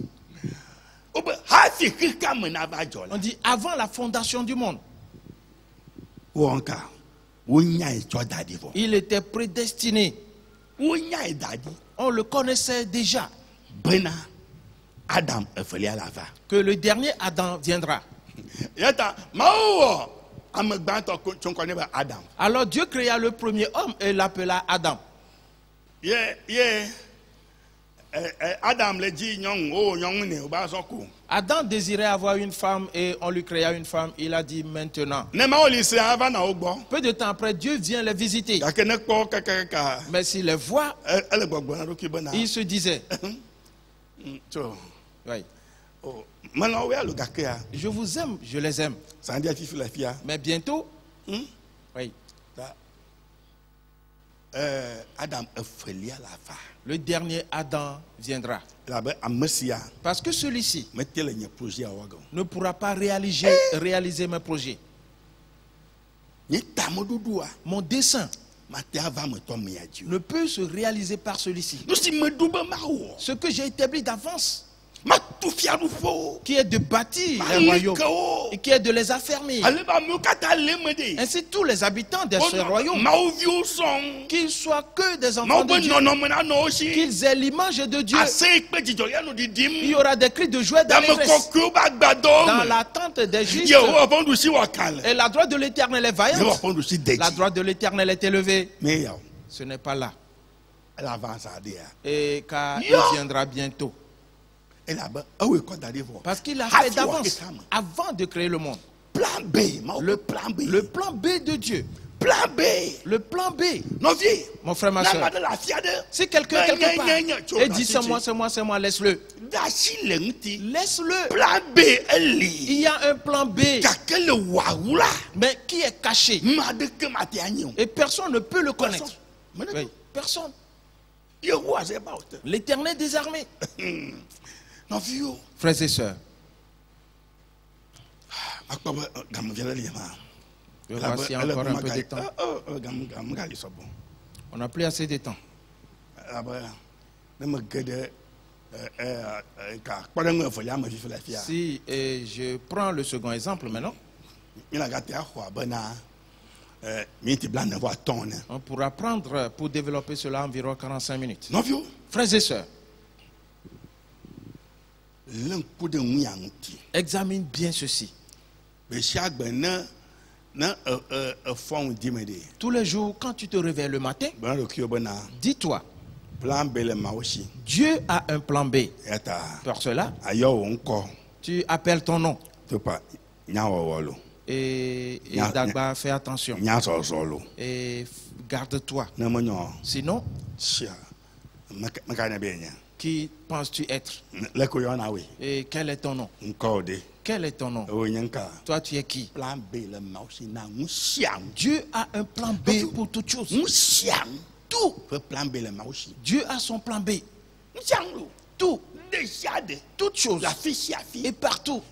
On dit avant la fondation du monde. Il était prédestiné. On le connaissait déjà. Que le dernier Adam viendra. Alors Dieu créa le premier homme et l'appela Adam. Adam désirait avoir une femme et on lui créa une femme. Il a dit maintenant. Peu de temps après, Dieu vient les visiter. Mais s'il les voit, il se disait. Oui. Je vous aime, je les aime. Mais bientôt, oui. Le dernier Adam viendra. Parce que celui-ci ne pourra pas réaliser mes projets. Mon dessein ne peut se réaliser par celui-ci. Ce que j'ai établi d'avance, qui est de bâtir un royaume et qui est de les affermir. Ainsi tous les habitants de ce royaume, qu'ils soient que des enfants de Dieu, qu'ils aient l'image de Dieu, il y aura des cris de joie d'allégresse dans la tente des justes. Et la droite de l'Éternel est vaillante, la droite de l'Éternel est élevée. Ce n'est pas là. Et car il viendra bientôt. Parce qu'il a fait d'avance avant de créer le monde. Le plan B de Dieu. Le plan B. Mon frère, ma soeur. Si quelqu'un quelque part et dit c'est moi, laisse-le. Laisse-le. Il y a un plan B. Mais qui est caché. Et personne ne peut le connaître. Oui, personne. L'Éternel des armées. Frères et sœurs, voici encore un peu de temps. On n'a plus assez de temps. Si je prends le second exemple maintenant, on pourra prendre pour développer cela environ 45 minutes. Frères et sœurs, examine bien ceci. Tous les jours, quand tu te réveilles le matin, dis-toi, Dieu a un plan B. Pour cela, tu appelles ton nom. Et Dagba, fais attention. Et garde-toi. Sinon, qui penses-tu être? Et quel est ton nom? Quel est ton nom? Toi, tu es qui? Dieu a un plan B pour toutes choses. Tout. Dieu a son plan B. Tout. Toutes choses. Et partout.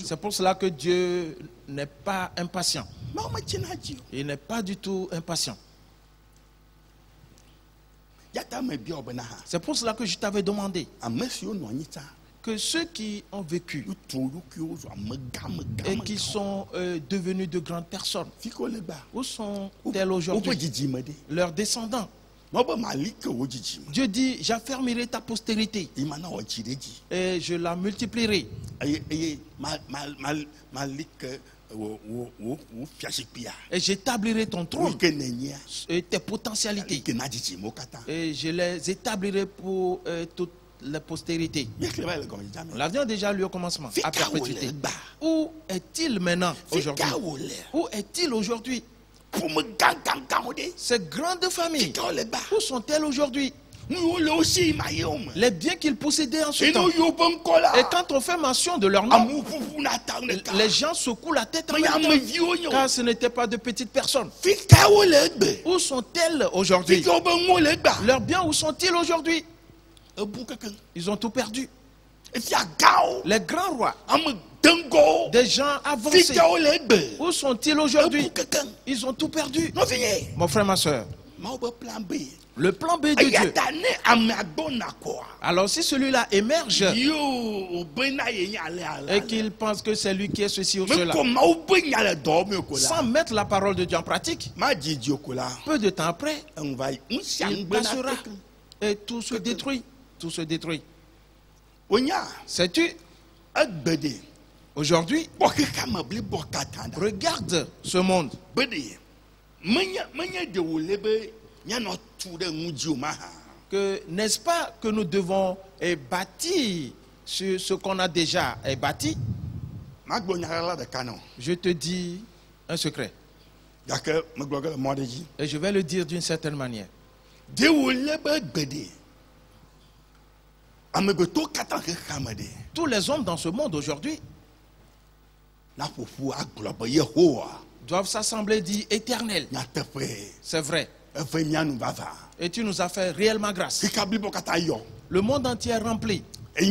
C'est pour cela que Dieu n'est pas impatient. Il n'est pas du tout impatient. C'est pour cela que je t'avais demandé que ceux qui ont vécu et qui sont devenus de grandes personnes, où sont-elles aujourd'hui? Leurs descendants. Dieu dit, j'affermirai ta postérité et je la multiplierai. Et j'établirai ton trône et tes potentialités. Et je les établirai pour toute la postérité. L'avenir déjà lui au commencement, à perpétuité. Où est-il maintenant aujourd'hui? Où est-il aujourd'hui? Ces grandes familles, où sont-elles aujourd'hui? Les biens qu'ils possédaient en ce temps. Et quand on fait mention de leur nom, les gens secouent la tête en même temps, car ce n'étaient pas de petites personnes. Où sont-elles aujourd'hui? Leurs biens, où sont-ils aujourd'hui? Ils ont tout perdu. Les grands rois, des gens avancés, où sont-ils aujourd'hui? Ils ont tout perdu. Mon frère, ma soeur, le plan B de Dieu. Alors si celui-là émerge et qu'il pense que c'est lui qui est ceci ou cela, sans mettre la parole de Dieu en pratique, peu de temps après, il passera et tout se détruit. Tout se détruit. Sais-tu? Aujourd'hui, regarde ce monde. Que n'est-ce pas que nous devons bâtir sur ce qu'on a déjà bâti? Je te dis un secret. Et je vais le dire d'une certaine manière. Tous les hommes dans ce monde aujourd'hui doivent s'assembler et dire éternel. C'est vrai. Et tu nous as fait réellement grâce. Le monde entier est rempli. Et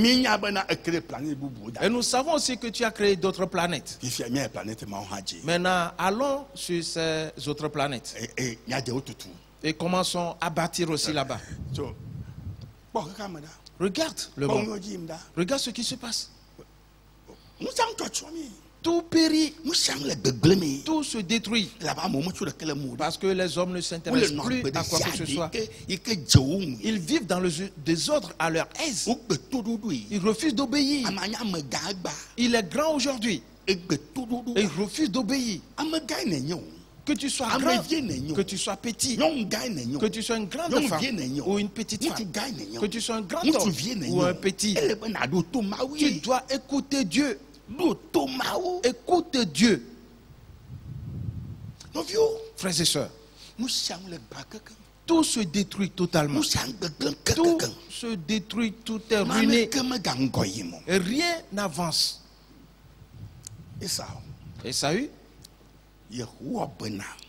nous savons aussi que tu as créé d'autres planètes. Maintenant, allons sur ces autres planètes. Et commençons à bâtir aussi là-bas. Regarde le monde. Regarde ce qui se passe. Tout périt. Tout se détruit. Parce que les hommes ne s'intéressent plus à quoi que ce soit. Ils vivent dans le désordre à leur aise. Ils refusent d'obéir. Il est grand aujourd'hui. Et il refuse d'obéir. Que tu sois grand, que tu sois petit, que tu sois une grande femme ou une petite femme, que tu sois un grand homme ou un petit, tu dois écouter Dieu. Écoute Dieu. Frères et sœurs, tout se détruit totalement. Tout se détruit, tout est ruiné. Et rien n'avance. Esaü,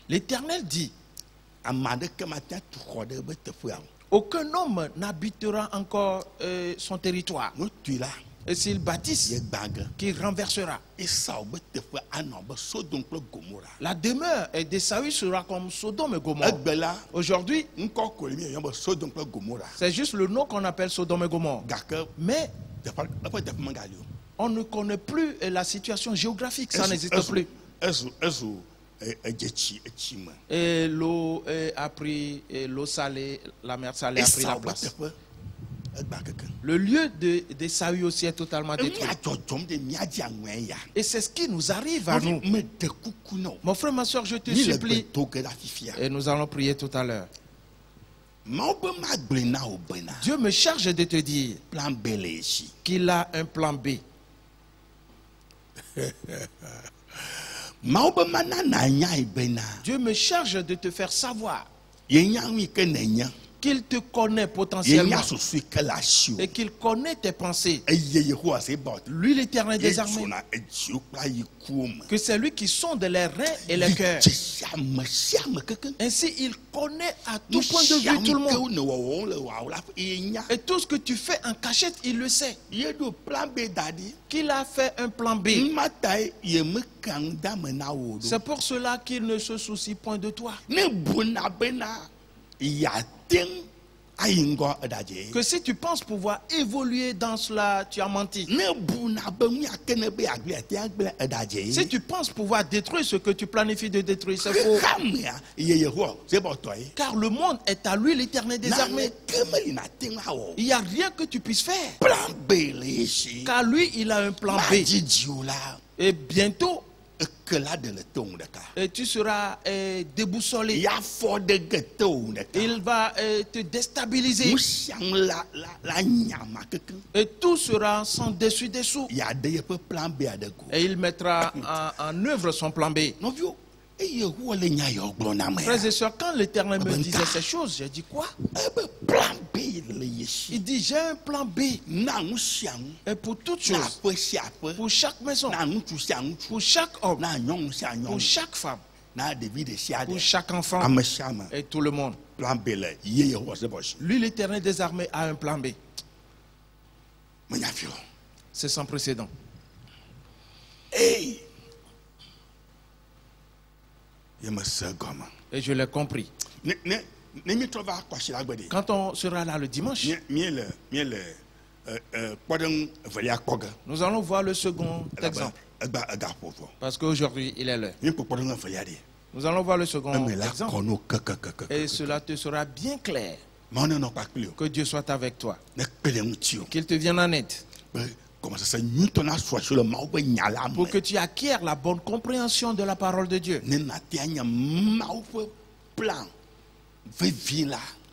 l'Éternel dit, aucun homme n'habitera encore son territoire. Et s'il bâtisse, qu'il renversera. La demeure d'Esaü sera comme Sodome et Gomorrhe. Aujourd'hui, c'est juste le nom qu'on appelle Sodome et Gomorrhe. Mais on ne connaît plus la situation géographique, ça n'existe plus. Et l'eau a pris, l'eau salée, la mer salée a pris la place. Le lieu d'Esaü aussi est totalement détruit. Et c'est ce qui nous arrive à nous. Mon frère, ma soeur, je te supplie. Et nous allons prier tout à l'heure. Dieu me charge de te dire qu'il a un plan B. Dieu me charge de te faire savoir qu'il te connaît potentiellement et qu'il connaît tes pensées. Lui, l'Éternel des armées, que c'est lui qui sonde les reins et les cœurs. Ainsi, il connaît à tout point de vue tout le monde. Et tout ce que tu fais en cachette, il le sait. Qu'il a fait un plan B. C'est pour cela qu'il ne se soucie point de toi. que si tu penses pouvoir évoluer dans cela, tu as menti. Si tu penses pouvoir détruire ce que tu planifies de détruire, c'est faux. Car le monde est à lui, l'Éternel des armées. Il n'y a rien que tu puisses faire. Car lui, il a un plan B. Et bientôt, et tu seras déboussolé. Il va te déstabiliser. Et tout sera sans dessus-dessous. Et il mettra en œuvre son plan B. Frères et sœurs, quand l'Éternel me disait ces choses, j'ai dit quoi? Il dit j'ai un plan B. Et pour toutes choses, pour chaque maison, pour chaque homme, pour chaque femme, pour chaque enfant et tout le monde. Lui, l'Éternel des armées, a un plan B. C'est sans précédent. Et je l'ai compris. Quand on sera là le dimanche, nous allons voir le second exemple. Parce qu'aujourd'hui, il est l'heure. Nous allons voir le second exemple. Et cela te sera bien clair. Que Dieu soit avec toi. Qu'il te vienne en aide. Pour que tu acquières la bonne compréhension de la parole de Dieu.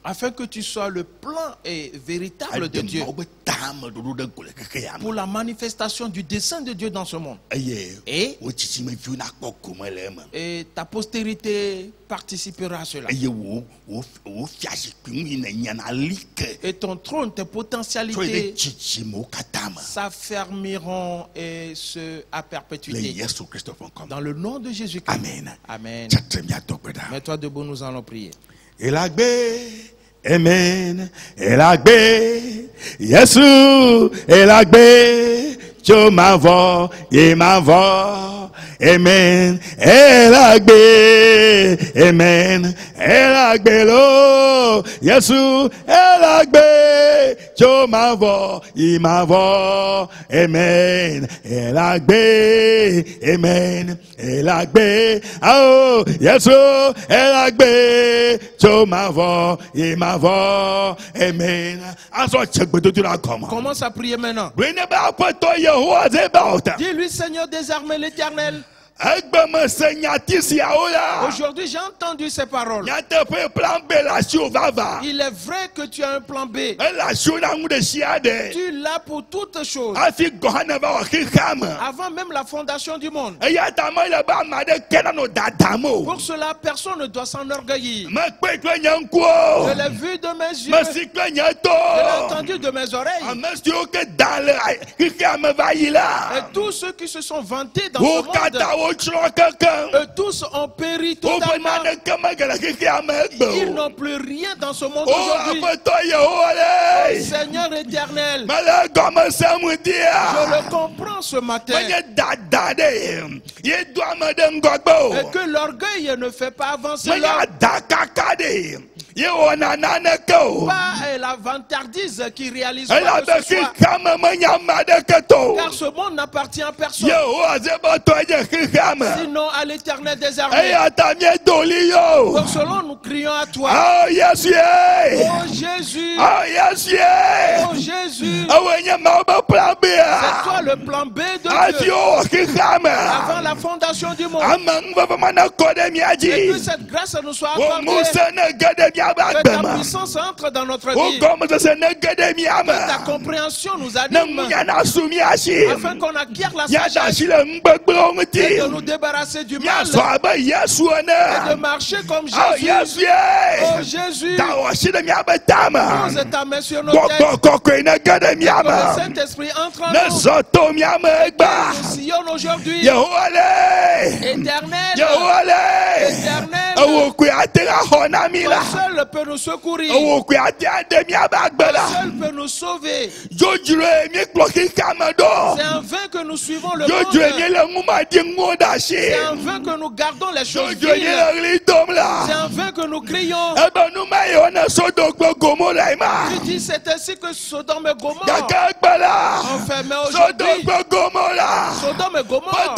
Afin que tu sois le plan véritable de Dieu. Pour la manifestation du dessein de Dieu dans ce monde. Et ta postérité participera à cela. Et ton trône, tes potentialités s'affermiront et à perpétuité. Dans le nom de Jésus-Christ. Amen. Amen. Mets-toi debout, nous allons prier. Amen. Elagbe. Yesu. Elagbe. Jo mavo. Ye mavo. Amen. Elagbe. Amen. Elagbe lo. Yesu. Elagbe. Jo mavo. Ye mavo. Amen. Elagbe. Amen. Elagbe. Oh. Yesu. Elagbe. Jo mavo. Ye mavo. Amen. Commence à prier maintenant. Dis-lui, Seigneur des armées, l'Éternel. Aujourd'hui, j'ai entendu ces paroles. Il est vrai que tu as un plan B. Tu l'as pour toutes choses. Avant même la fondation du monde. Pour cela, personne ne doit s'enorgueillir. Je l'ai vu de mes yeux. Je l'ai entendu de mes oreilles. Et tous ceux qui se sont vantés dans ce monde, eux tous ont péri totalement. Ils n'ont plus rien dans ce monde aujourd'hui. Oh, Seigneur éternel, je le comprends ce matin. Et que l'orgueil ne fait pas avancer l'homme. Pas la vantardise qui réalise quoi que ce soit. Car ce monde n'appartient à personne. Sinon à l'Éternel des armées. Pour cela nous crions à toi. Oh Jésus. Oh Jésus. Oh Jésus. C'est toi le plan B de Dieu. Avant la fondation du monde. Et que cette grâce nous soit accordée. Que ta puissance entre dans notre vie. Que ta compréhension nous anime. Afin qu'on acquiert la sagesse. Et de nous débarrasser du mal. Et de marcher comme Jésus. Oh Jésus. Pose ta main sur nos têtes. Que le Saint-Esprit entre en nous. Nous sillonne aujourd'hui. Éternel. Éternel. Seul peut nous secourir. Seul peut nous sauver. C'est en vain que nous suivons le monde. C'est en vain que nous gardons les choses viles. C'est en vain que nous crions. Tu dis c'est ainsi que Sodome et Gomorrhe enfermés aujourd'hui. Sodome et Gomorrhe,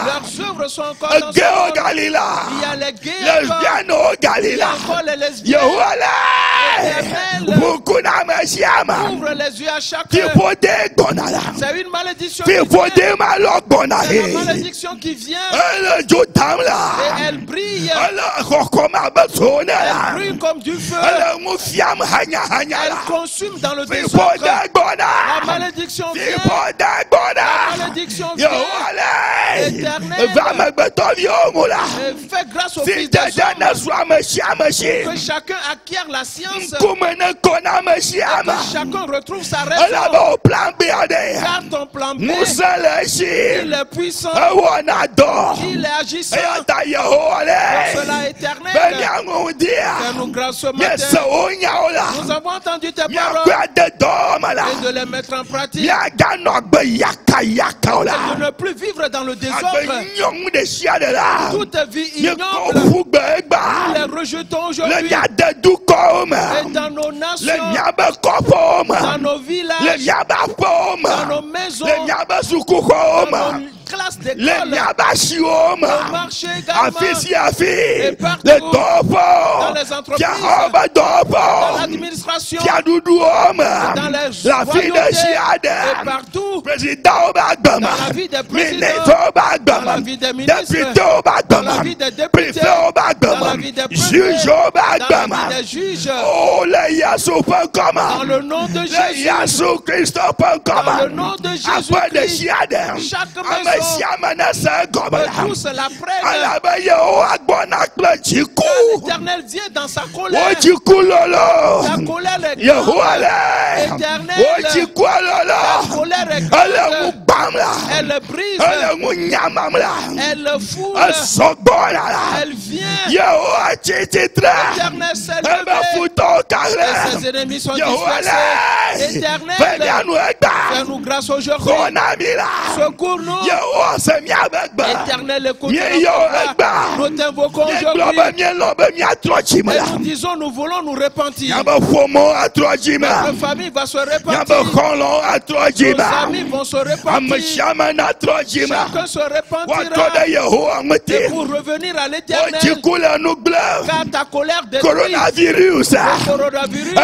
leurs œuvres sont encore dans ce monde. Il y a les gays, il y a encore les lesbiennes. Ouvre les yeux à chacun. C'est une malédiction qui vient. C'est la malédiction qui vient. Et elle brille. Elle brille comme du feu. Elle consume dans le désordre. La malédiction vient. La malédiction vient. Éternel, fais grâce au Fils des hommes. Que chacun acquiert la science. Que chacun retrouve sa raison. Car ton plan B, il est puissant. Il est agissant. Pour cela, éternel, fais-nous grâce ce matin. Nous avons entendu tes paroles et de les mettre en pratique. Et de ne plus vivre dans le désordre. Toute vie ignoble, nous les rejetons aujourd'hui. Et dans nos nations, dans nos villages, dans nos maisons, dans nos classes d'école, au marché également, et partout, dans les entreprises, dans l'administration, dans les royautés, et partout, dans la vie des présidents, dans la vie des ministres, dans la vie des députés, dans la vie des préfets, dans la vie des juges, dans le nom de Jésus, dans le nom de Jésus-Christ, chaque maison que tous la prennent. L'Éternel vient dans sa colère. Ta colère est grande. Éternel, ta colère est grande. Elle brise. Elle foule. Elle vient. Éternel s'est levé. Et ses ennemis sont dispersés. Éternel, fais-nous grâce aujourd'hui. Secours-nous. Éternel, écoute-nous. Nous t'invoquons aujourd'hui. Et nous disons, nous voulons nous repentir. Notre famille va se repentir. Nos amis vont se repentir. Chacun se repentira. Et pour revenir à l'Éternel, car ta colère détruit le coronavirus et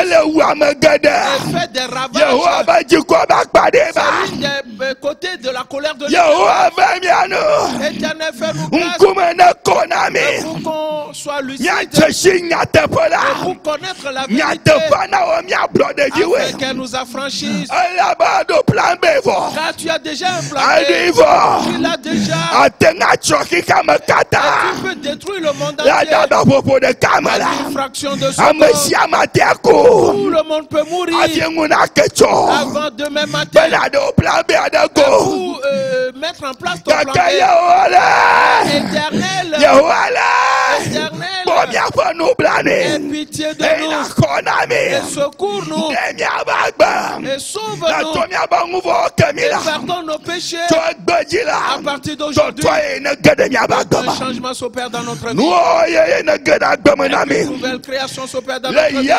fait des ravages. C'est des côtés de la colère de l'Éternel. Éternel, fais-nous grâce pour qu'on soit lucide et pour connaître la vérité afin qu'elle nous affranchisse. Car tu as déjà un plan B. Tu l'as déjà. Et tu peux détruire le monde entier. Une fraction de seconde. Tout le monde peut mourir avant demain matin. Pour mettre en place ton plan B. Éternel, aie pitié de nous et secours-nous et sauve-nous et pardonne nos péchés. À partir d'aujourd'hui, un changement s'opère dans notre vie. Une nouvelle création s'opère dans notre vie. Et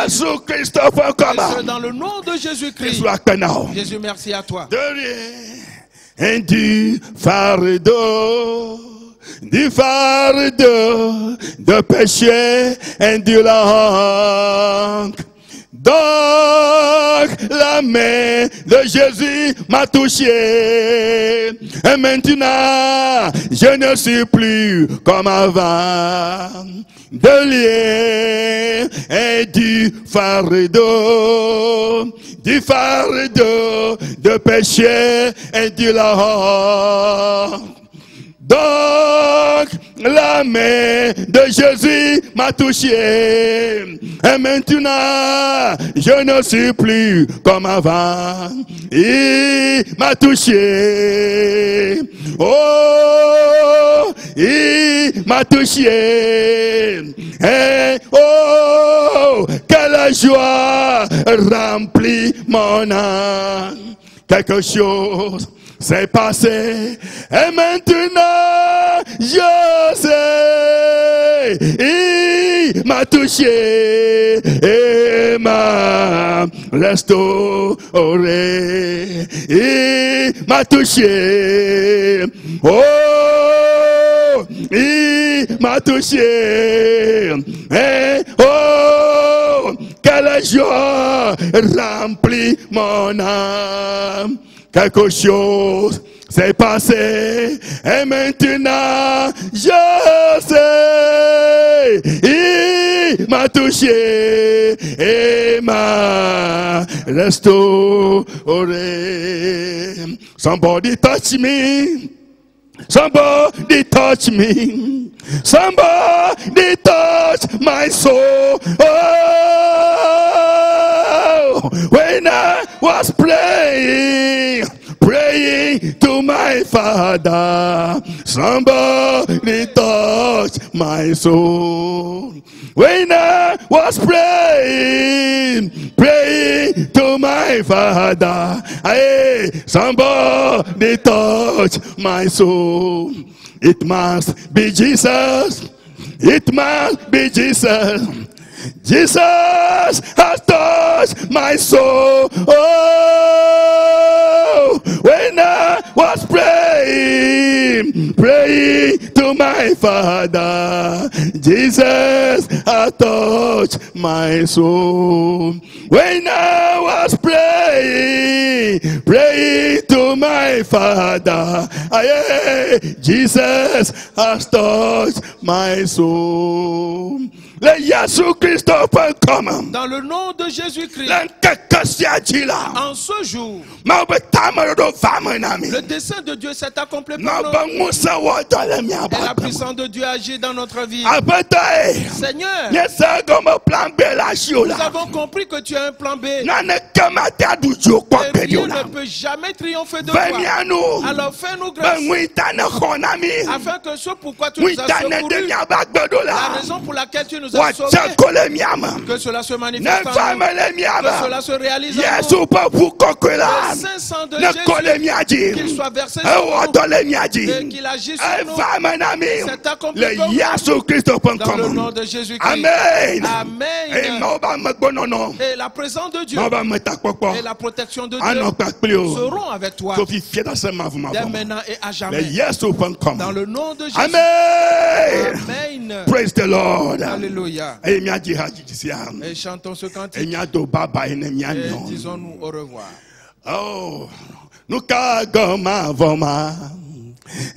c'est dans le nom de Jésus-Christ. Jésus, merci à toi. Et du fardeau de péché indolent. Donc la main de Jésus m'a touché. Et maintenant je ne suis plus comme avant. De lien et du fardeau de péché indolent. Donc la main de Jésus m'a touché. Et maintenant je ne suis plus comme avant. Il m'a touché. Oh, il m'a touché. Et oh, quelle joie remplit mon âme. Quelque chose s'est passé et maintenant je sais il m'a touché et m'a restauré. Il m'a touché. Oh, il m'a touché. Et oh, quelle joie remplit mon âme. Quelque chose s'est passé et maintenant je sais. Il m'a touché et m'a restauré. Somebody touch me. Somebody touch me. Somebody touch my soul. Oh, when I was praying to my Father, somebody touch my soul. When I was praying to my Father, hey, somebody touch my soul. It must be Jesus. It must be Jesus. Jesus has touched my soul. Oh, when I was praying to my Father, Jesus has touched my soul. When I was praying to my Father, Jesus has touched my soul. Dans le nom de Jésus-Christ, en ce jour, le dessein de Dieu s'est accompli pour nous. Et la puissance de Dieu agit dans notre vie. Seigneur, nous avons compris que tu as un plan B. Et rien ne peut jamais triompher de toi. Alors fais-nous grâce, afin que ce pourquoi tu nous as secourus, la raison pour laquelle tu nous as sauvés, que cela se manifeste en nous, que cela se réalise en nous. Le Saint-Sang de Jésus, qu'il soit versé sur nous et qu'il agisse sur nous, c'est accompli pour nous. Dans le nom de Jésus-Christ. Amen. Amen. Et la présence de Dieu et la protection de Dieu seront avec toi dès maintenant et à jamais. Dans le nom de Jésus. Amen. Amen. Praise the Lord. Alléluia. Et chantons ce cantique. Et disons-nous au revoir. Oh, nous kagoma voma.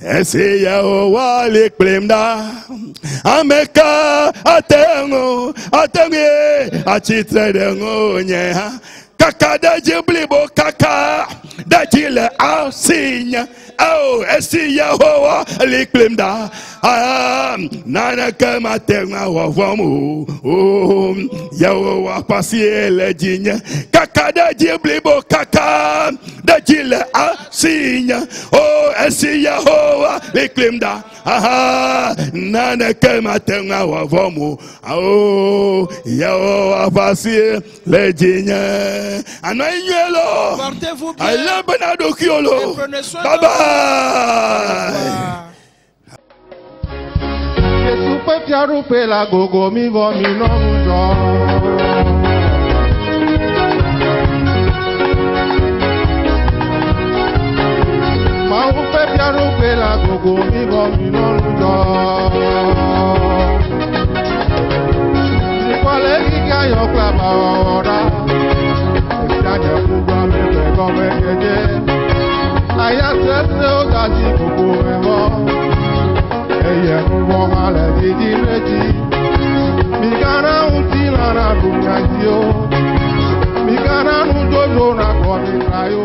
Esse ya o wale klemda. Ameka atengo, atenge, atitre dengo nya. Kaka da jiblibo kaka, da jile asinya. Oh, esse ya o wale klemda. Nana kama tenga wavamu. Oh, yawo wapasie le jinya. Kaka da jiblibo kaka, da jile asinya. Oh, esse ya o wale klemda. Nana kama tenga wavamu. Oh, yawo wapasie le jinya. Anoinyelo. Portez-vous bien. Allah benado kiolo. Bye bye. Super piaru pela gogo mi vo mi no mujo. Ma super piaru pela gogo mi vo mi no mujo. Ni kwale ki ayo klaba ora. Jaja kuba me pe go me keje. Aya se o gaji gogo me vo. Eye nubo male di reji. Mi kana uti la na dunga dio. Mi kana nujojo na kwa mi trayo.